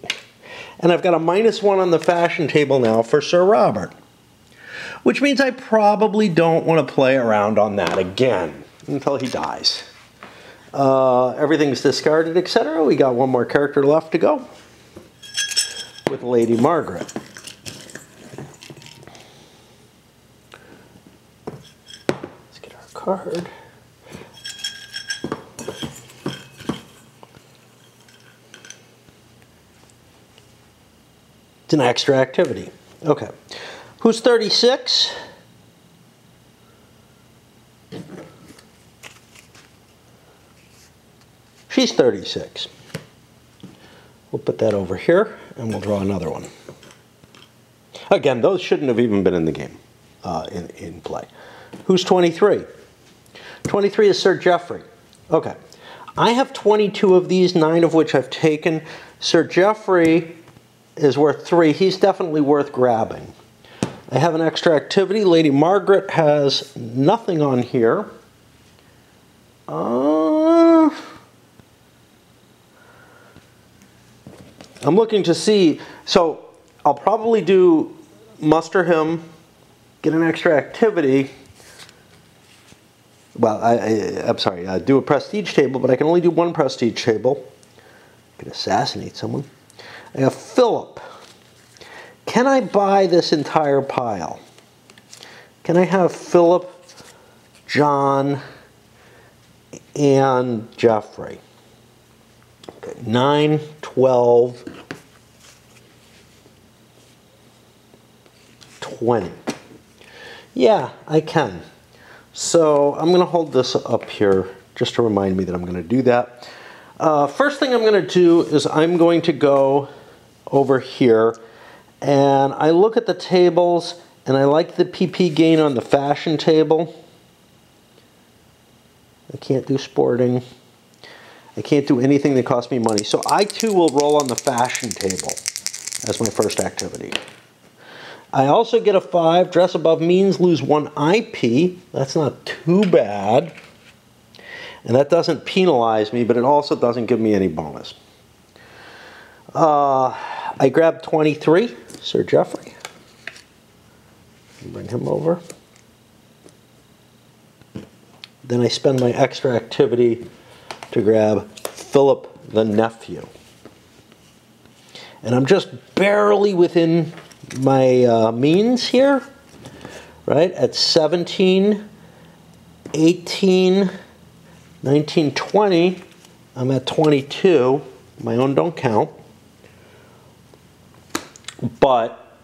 And I've got a -1 on the fashion table now for Sir Robert. Which means I probably don't want to play around on that again until he dies. Everything's discarded, etc. We got 1 more character left to go with Lady Margaret. Let's get our card. It's an extra activity. Okay. Who's 36? She's 36. We'll put that over here, and we'll draw another one. Again, those shouldn't have even been in the game, in play. Who's 23? 23 is Sir Geoffrey. Okay. I have 22 of these, 9 of which I've taken. Sir Geoffrey is worth 3. He's definitely worth grabbing. I have an extra activity. Lady Margaret has nothing on here. I'm looking to see, so I'll probably do muster him, get an extra activity. Well, I'm sorry, do a prestige table, but I can only do 1 prestige table. I can assassinate someone. I have Philip. Can I buy this entire pile? Can I have Philip, John, and Geoffrey? Okay, 9, 12, 20. Yeah, I can. So I'm going to hold this up here just to remind me that I'm going to do that. First thing I'm going to do is I'm going to go over here and I look at the tables and I like the PP gain on the fashion table. I can't do sporting. I can't do anything that costs me money. So I too will roll on the fashion table as my first activity. I also get a 5. Dress above means lose 1 IP. That's not too bad. And that doesn't penalize me, but it also doesn't give me any bonus. I grab 23, Sir Geoffrey. Bring him over. Then I spend my extra activity to grab Philip the nephew. And I'm just barely within my means here, right? At 17, 18, 19, 20, I'm at 22. My own don't count. But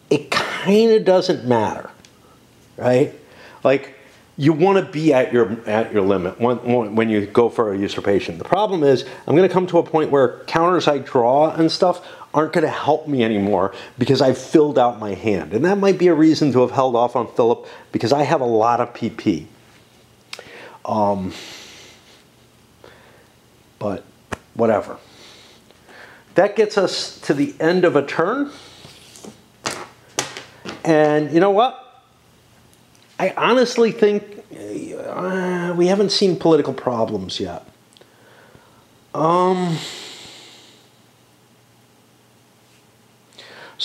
it kind of doesn't matter, right? Like, you want to be at your limit when you go for a usurpation. The problem is I'm going to come to a point where counters I draw and stuff aren't going to help me anymore because I've filled out my hand. And that might be a reason to have held off on Philip because I have a lot of PP. But whatever. That gets us to the end of a turn. And you know what? I honestly think we haven't seen political problems yet. So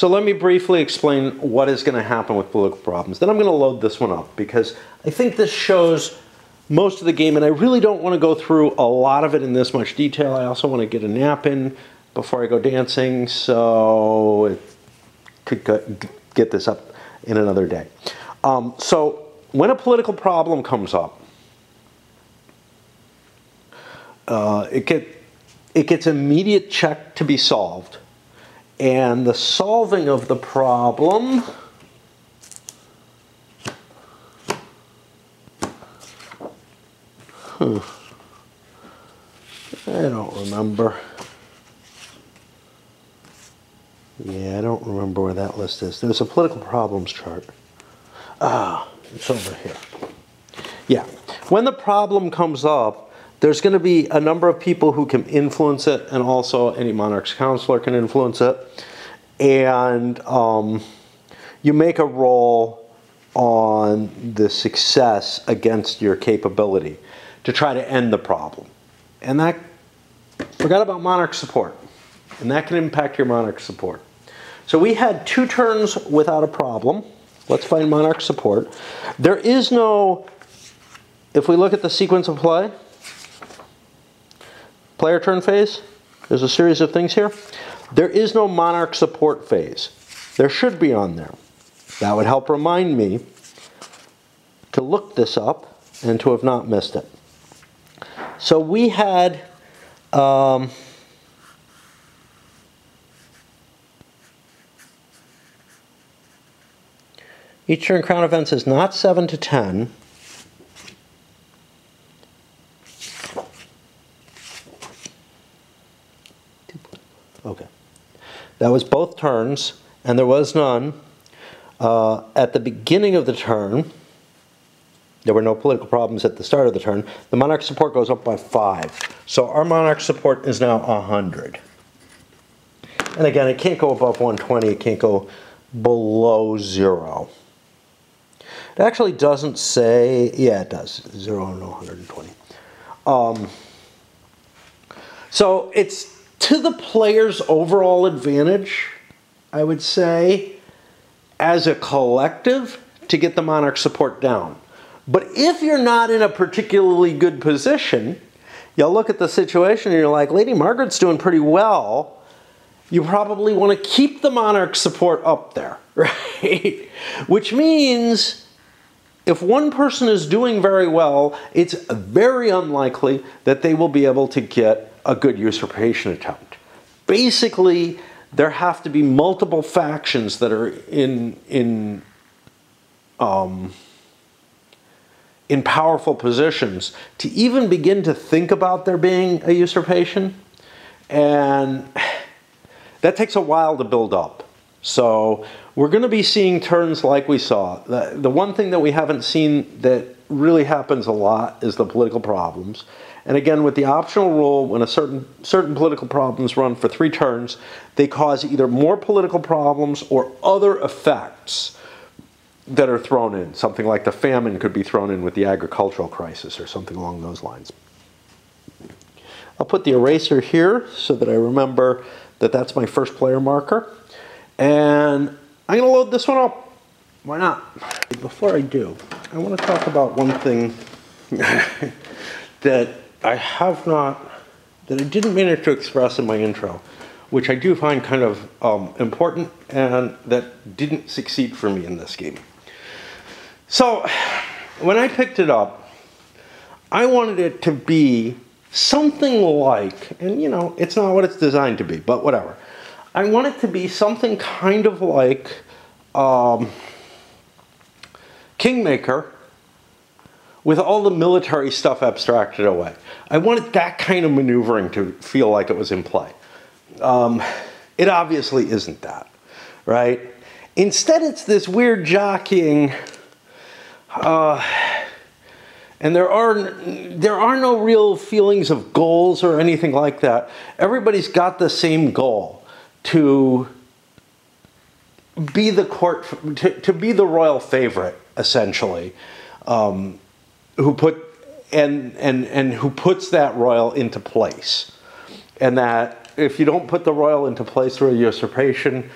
let me briefly explain what is going to happen with political problems. Then I'm going to load this one up because I think this shows most of the game and I really don't want to go through a lot of it in this much detail. I also want to get a nap in before I go dancing, so it could get this up in another day. So when a political problem comes up, it gets immediate check to be solved. And the solving of the problem I don't remember. Yeah, I don't remember where that list is. There's a political problems chart. Ah, it's over here. Yeah, when the problem comes up, there's going to be a number of people who can influence it, and also any monarch's counselor can influence it. And you make a roll on the success against your capability to try to end the problem. And that, forgot about monarch support. And that can impact your monarch support. So we had 2 turns without a problem. Let's find monarch support. There is no, if we look at the sequence of play, player turn phase, there's a series of things here. There is no monarch support phase. There should be on there. That would help remind me to look this up and to have not missed it. So we had Each turn crown events is not 7 to 10. Okay. That was both turns, and there was none. At the beginning of the turn, there were no political problems at the start of the turn. The monarch support goes up by 5. So our monarch support is now 100. And again, it can't go above 120. It can't go below 0. It actually doesn't say, yeah, it does, 0 and 120. So it's to the player's overall advantage, I would say, as a collective, to get the monarch support down. But if you're not in a particularly good position, you'll look at the situation and you're like, Lady Margaret's doing pretty well. You probably want to keep the monarch support up there, right? Which means if one person is doing very well, it's very unlikely that they will be able to get a good usurpation attempt. Basically, there have to be multiple factions that are in powerful positions to even begin to think about there being a usurpation. And that takes a while to build up. So we're going to be seeing turns like we saw. The one thing that we haven't seen that really happens a lot is the political problems. And again, with the optional rule, when a certain political problems run for 3 turns, they cause either more political problems or other effects that are thrown in. Something like the famine could be thrown in with the agricultural crisis or something along those lines. I'll put the eraser here so that I remember that that's my first player marker. And I'm going to load this one up. Why not? Before I do, I want to talk about one thing that that I didn't manage to express in my intro, which I do find kind of important and that didn't succeed for me in this game. So when I picked it up, I wanted it to be something like, and you know, it's not what it's designed to be, but whatever. I want it to be something kind of like Kingmaker with all the military stuff abstracted away. I wanted that kind of maneuvering to feel like it was in play. It obviously isn't that, right? Instead, it's this weird jockeying, and there are no real feelings of goals or anything like that. Everybody's got the same goal, to be the court, to be the royal favorite, essentially, who puts that royal into place. And that if you don't put the royal into place through a usurpation,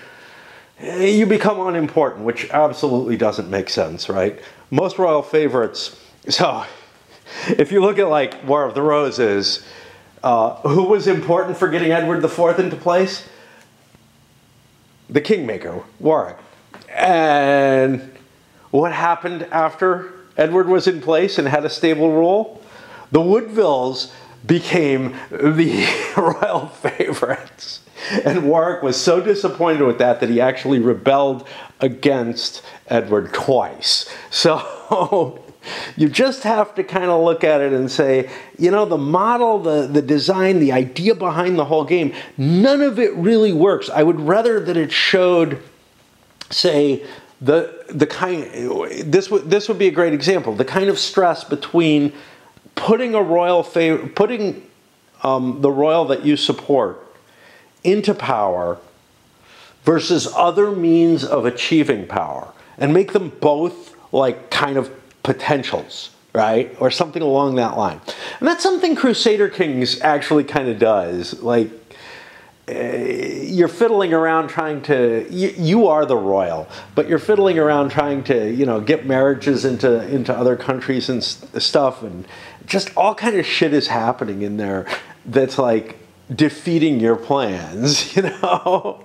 you become unimportant, which absolutely doesn't make sense, right? Most royal favorites, so if you look at like War of the Roses, who was important for getting Edward IV into place? The Kingmaker, Warwick. And what happened after Edward was in place and had a stable rule? The Woodvilles became the royal favorites. And Warwick was so disappointed with that he actually rebelled against Edward twice. So you just have to kind of look at it and say, you know, the model, the design, the idea behind the whole game, none of it really works. I would rather that it showed, say, the kind, this would be a great example, the kind of stress between putting a royal putting the royal that you support into power versus other means of achieving power, and make them both like kind of potentials, right? Or something along that line. And that's something Crusader Kings actually kind of does. Like, you're fiddling around trying to, you are the royal, but you're fiddling around trying to, you know, get marriages into other countries and stuff, and just all kind of shit is happening in there that's like defeating your plans, you know?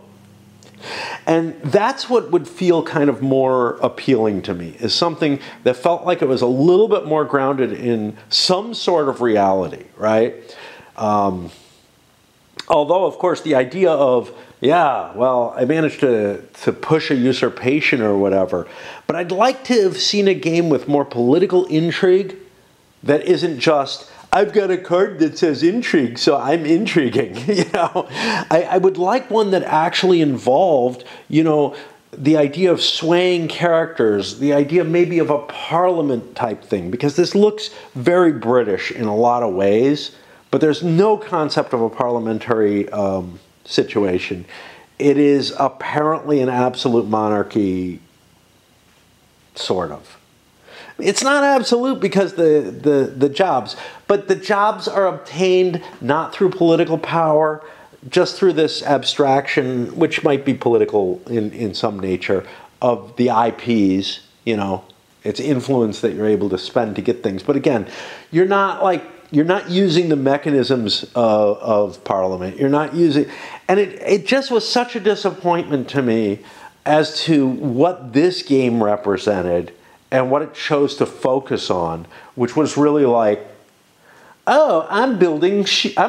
And that's what would feel kind of more appealing to me, is something that felt like it was a little bit more grounded in some sort of reality, right? Although, of course, the idea of Yeah, well, I managed to push a usurpation or whatever. But I'd like to have seen a game with more political intrigue that isn't just, I've got a card that says intrigue, so I'm intriguing. I would like one that actually involved, the idea of swaying characters, the idea maybe of a parliament type thing, because this looks very British in a lot of ways, but there's no concept of a parliamentary situation. It is apparently an absolute monarchy, sort of. It's not absolute because the jobs, but the jobs are obtained not through political power, just through this abstraction, which might be political in some nature, of the IPs, it's influence that you're able to spend to get things. But again, you're not using the mechanisms of Parliament. You're not using, and it just was such a disappointment to me as to what this game represented and what it chose to focus on, which was really like, oh, I'm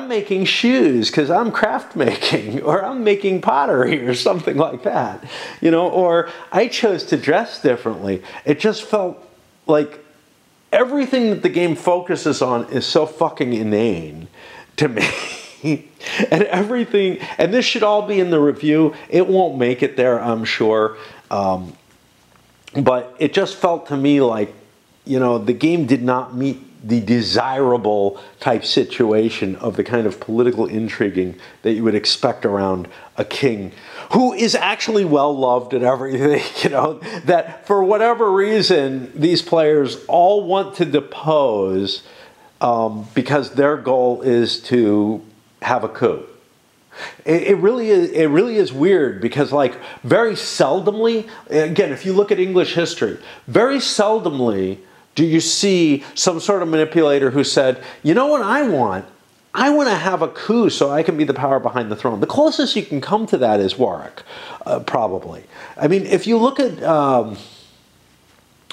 making shoes because I'm craft making, or I'm making pottery or something like that, or I chose to dress differently. It just felt like everything that the game focuses on is so fucking inane to me. And this should all be in the review. It won't make it there, I'm sure. But it just felt to me like, the game did not meet the desirable type situation of the kind of political intriguing that you would expect around a king who is actually well loved and everything, that for whatever reason, these players all want to depose because their goal is to have a coup. It really is weird because, very seldomly, again, if you look at English history, very seldomly do you see some sort of manipulator who said, you know what I want? I want to have a coup so I can be the power behind the throne. The closest you can come to that is Warwick, probably. I mean, if you look at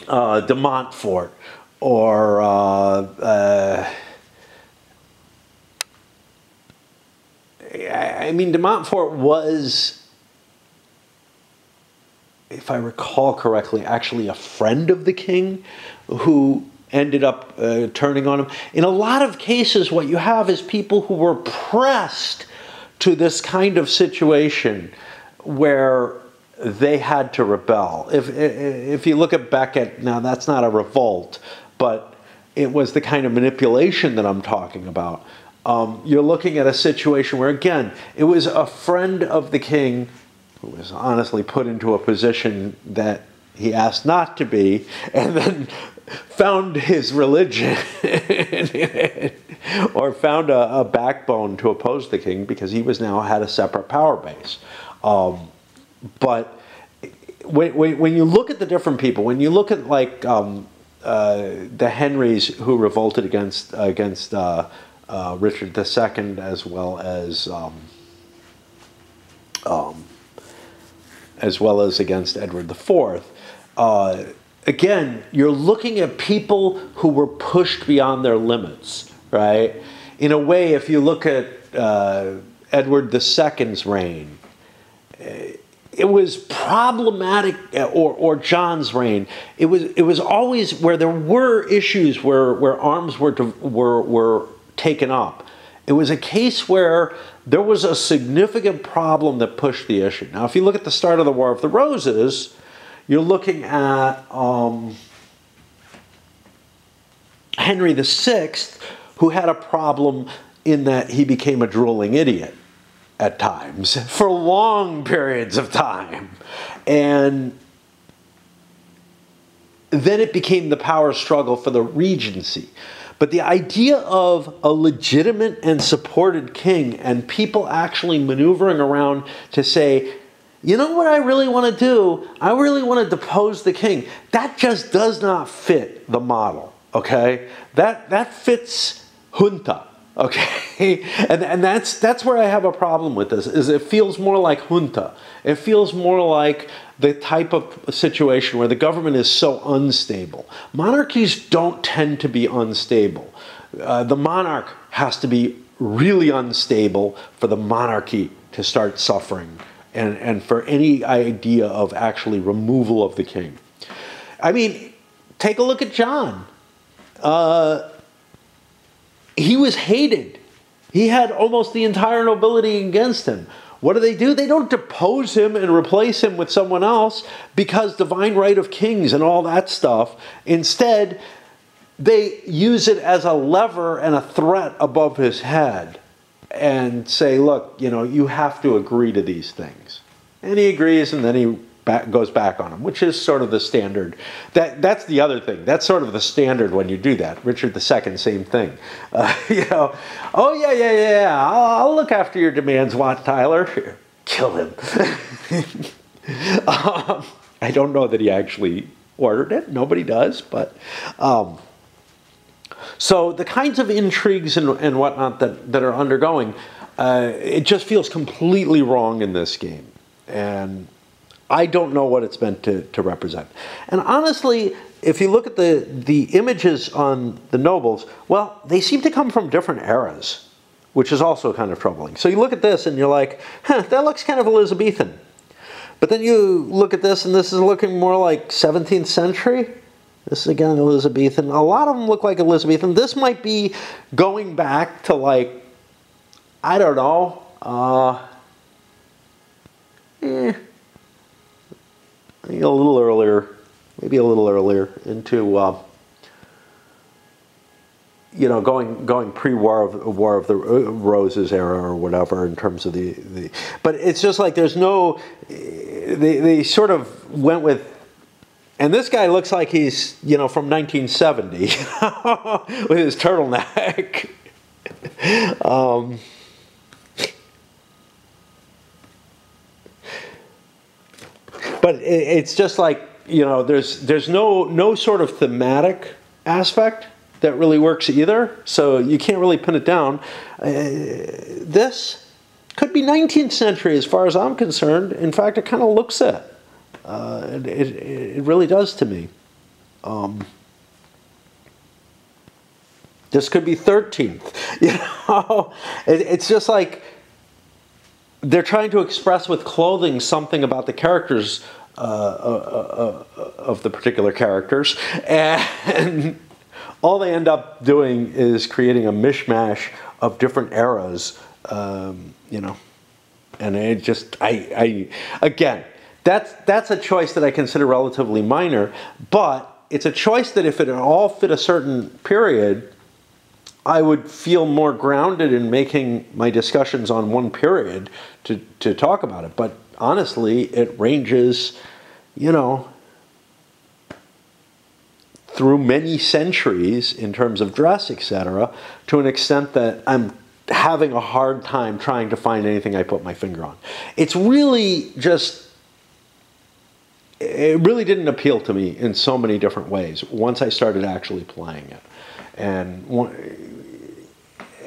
de Montfort or de Montfort was, if I recall correctly, actually a friend of the king who ended up turning on him. In a lot of cases, what you have is people who were pressed to this kind of situation where they had to rebel. If you look at Becket, now that's not a revolt, but it was the kind of manipulation that I'm talking about. You're looking at a situation where, again, it was a friend of the king who was honestly put into a position that he asked not to be, and then found his religion or found a backbone to oppose the king because he had a separate power base. But when you look at the different people, when you look at the Henrys who revolted against Richard II, as well as against Edward IV. Again, you're looking at people who were pushed beyond their limits, right? In a way, if you look at Edward II's reign, it was problematic, or John's reign. It was always where there were issues where arms were taken up. It was a case where there was a significant problem that pushed the issue. Now, if you look at the start of the War of the Roses, you're looking at Henry VI, who had a problem in that he became a drooling idiot at times for long periods of time. And then it became the power struggle for the regency. But the idea of a legitimate and supported king and people actually maneuvering around to say, you know what I really want to do? I really want to depose the king. That just does not fit the model, okay? That fits junta, okay? And that's where I have a problem with this, is it feels more like junta. It feels more like the type of situation where the government is so unstable. Monarchies don't tend to be unstable. The monarch has to be really unstable for the monarchy to start suffering and for any idea of actually removal of the king. I mean, take a look at John. He was hated. He had almost the entire nobility against him. What do? They don't depose him and replace him with someone else because divine right of kings and all that stuff. Instead, they use it as a lever and a threat above his head and say, look, you know, you have to agree to these things. And he agrees, and then he goes back on them, which is sort of the standard. That's the other thing. That's sort of the standard when you do that. Richard II, same thing. You know, oh, yeah. I'll look after your demands, Wat Tyler. Kill him. I don't know that he actually ordered it. Nobody does, but... So the kinds of intrigues and whatnot that are undergoing, it just feels completely wrong in this game. And I don't know what it's meant to represent. And honestly, if you look at the images on the nobles, well, they seem to come from different eras, which is also kind of troubling. So you look at this and you're like, huh, that looks kind of Elizabethan. But then you look at this and this is looking more like 17th century. This is again Elizabethan. A lot of them look like Elizabethan. This might be going back to like, I don't know, I think a little earlier, maybe a little earlier into, you know, going pre-War of the Roses era or whatever in terms of the. But it's just like there's no. They sort of went with. And this guy looks like he's, you know, from 1970 with his turtleneck. But it's just like, you know, there's no sort of thematic aspect that really works either. So you can't really pin it down. This could be 19th century as far as I'm concerned. In fact, it kind of looks it. It really does to me. This could be 13th. You know, it's just like they're trying to express with clothing something about the characters of the particular characters, and all they end up doing is creating a mishmash of different eras. You know, and it just again. That's a choice that I consider relatively minor, but it's a choice that if it all fit a certain period, I would feel more grounded in making my discussions on one period to talk about it. But honestly, it ranges, you know, through many centuries in terms of dress, etc., to an extent that I'm having a hard time trying to find anything I put my finger on. It's really just... It really didn't appeal to me in so many different ways once I started actually playing it. And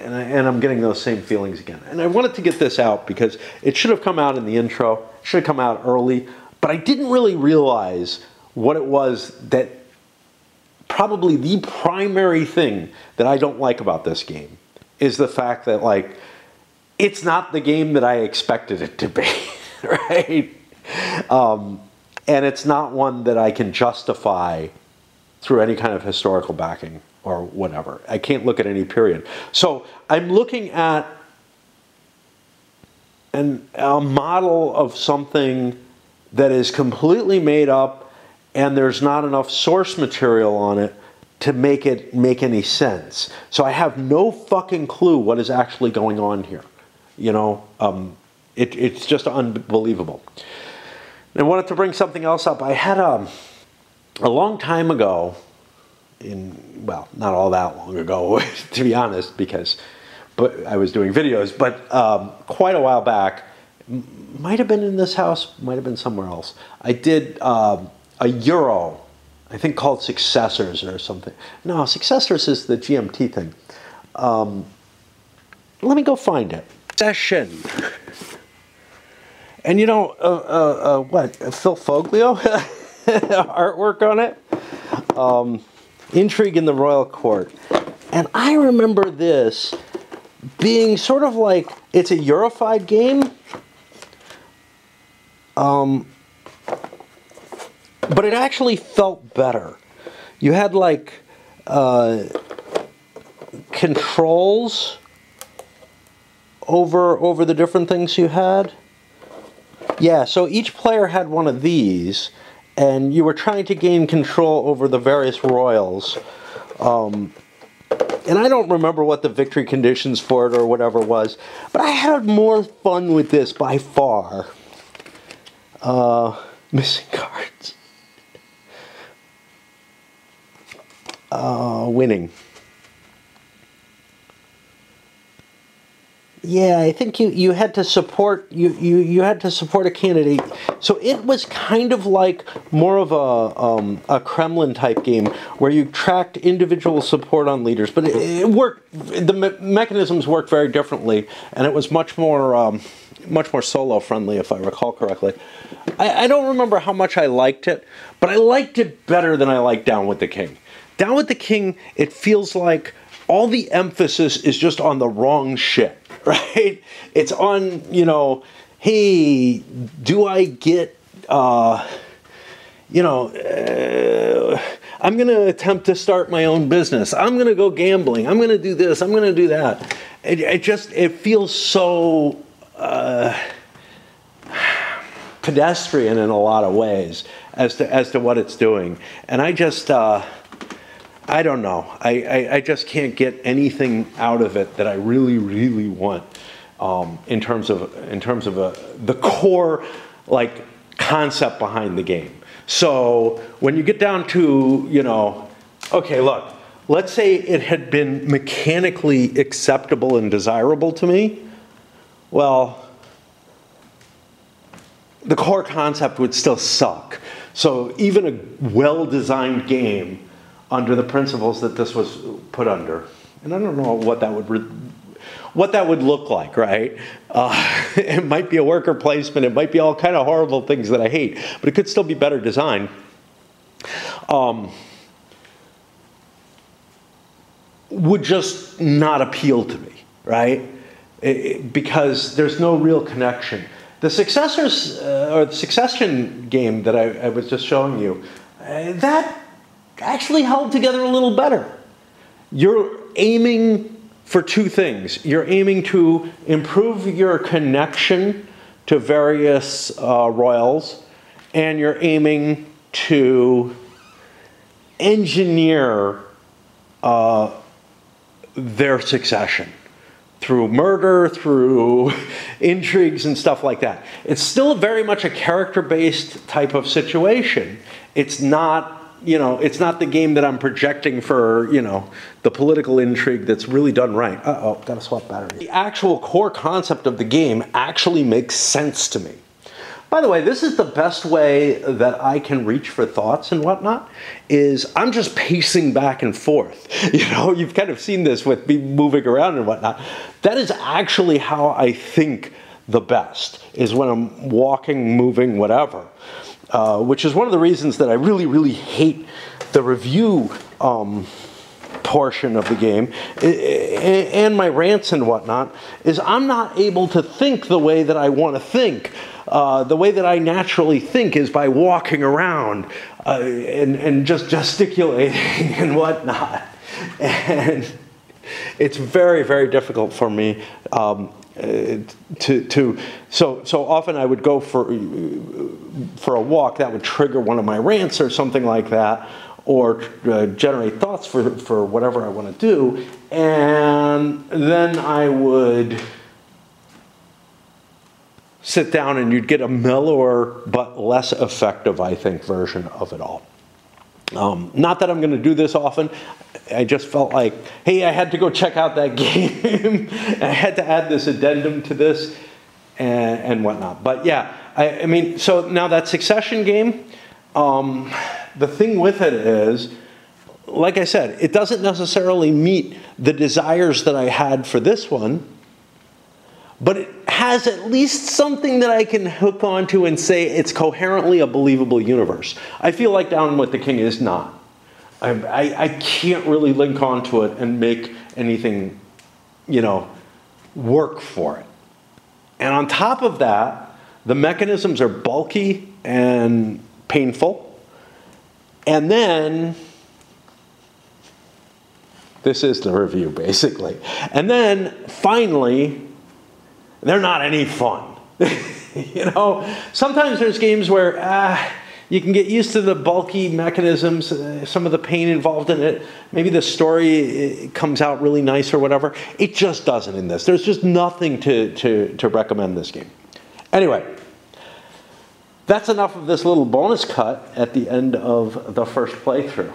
I'm getting those same feelings again. And I wanted to get this out because it should have come out in the intro. It should have come out early. But I didn't really realize what it was that probably the primary thing that I don't like about this game is the fact that, like, it's not the game that I expected it to be, right? And it's not one that I can justify through any kind of historical backing or whatever. I can't look at any period. So I'm looking at a model of something that is completely made up and there's not enough source material on it to make it make any sense. So I have no fucking clue what is actually going on here. You know, it's just unbelievable. I wanted to bring something else up. I had a long time ago, well, not all that long ago, to be honest, but I was doing videos, but quite a while back, might have been in this house, might have been somewhere else. I did a Euro, I think called Successors or something. No, Successors is the GMT thing. Let me go find it. Session. And you know, what, Phil Foglio artwork on it? Intrigue in the Royal Court. And I remember this being sort of like, it's a Eurofied game, But it actually felt better. You had like controls over the different things you had. Yeah, so each player had one of these, and you were trying to gain control over the various royals. And I don't remember what the victory conditions for it or whatever was, but I had more fun with this by far. Missing cards. Winning. Yeah, I think you had to support you had to support a candidate. So it was kind of like more of a Kremlin type game where you tracked individual support on leaders, but it worked. The mechanisms worked very differently, and it was much more solo friendly, if I recall correctly. I don't remember how much I liked it, but I liked it better than I liked Down with the King. Down with the King, it feels like all the emphasis is just on the wrong shit. Right? It's on, you know, hey, do I get, I'm going to attempt to start my own business. I'm going to go gambling. I'm going to do this. I'm going to do that. It feels so pedestrian in a lot of ways as to what it's doing. And I just, I don't know. I just can't get anything out of it that I really, really want in terms of the core like concept behind the game. So when you get down to, you know, okay, look, let's say it had been mechanically acceptable and desirable to me. Well, the core concept would still suck. So even a well-designed game under the principles that this was put under, and I don't know what that would look like, right? It might be a worker placement, it might be all kind of horrible things that I hate, but it could still be better designed. Would just not appeal to me, right? Because there's no real connection. The successors, or the succession game that I was just showing you, that actually held together a little better. You're aiming for two things. You're aiming to improve your connection to various royals, and you're aiming to engineer their succession through murder, through intrigues and stuff like that. It's still very much a character-based type of situation. It's not, you know, it's not the game that I'm projecting for, you know, the political intrigue that's really done right. Uh-oh, gotta swap batteries. The actual core concept of the game actually makes sense to me. By the way, this is the best way that I can reach for thoughts and whatnot, is I'm just pacing back and forth. You know, you've kind of seen this with me moving around and whatnot. That is actually how I think the best, is when I'm walking, moving, whatever. Which is one of the reasons that I really, really hate the review portion of the game, and my rants and whatnot, is I'm not able to think the way that I want to think. The way that I naturally think is by walking around and just gesticulating and whatnot. And it's very, very difficult for me so often I would go for a walk that would trigger one of my rants or something like that, or generate thoughts for whatever I want to do, and then I would sit down and you'd get a mellower but less effective, I think, version of it all. Not that I'm going to do this often. I just felt like, hey, I had to go check out that game. I had to add this addendum to this and whatnot. But yeah, I mean, so now that Succession game, the thing with it is, like I said, it doesn't necessarily meet the desires that I had for this one, but it has at least something that I can hook onto and say it's coherently a believable universe. I feel like Down with the King is not. I can't really link onto it and make anything, you know, work for it. And on top of that, The mechanisms are bulky and painful. And then, this is the review basically. And then finally, they're not any fun. You know, sometimes there's games where you can get used to the bulky mechanisms, some of the pain involved in it. Maybe the story comes out really nice or whatever. It just doesn't in this. There's just nothing to recommend this game. Anyway, that's enough of this little bonus cut at the end of the first playthrough.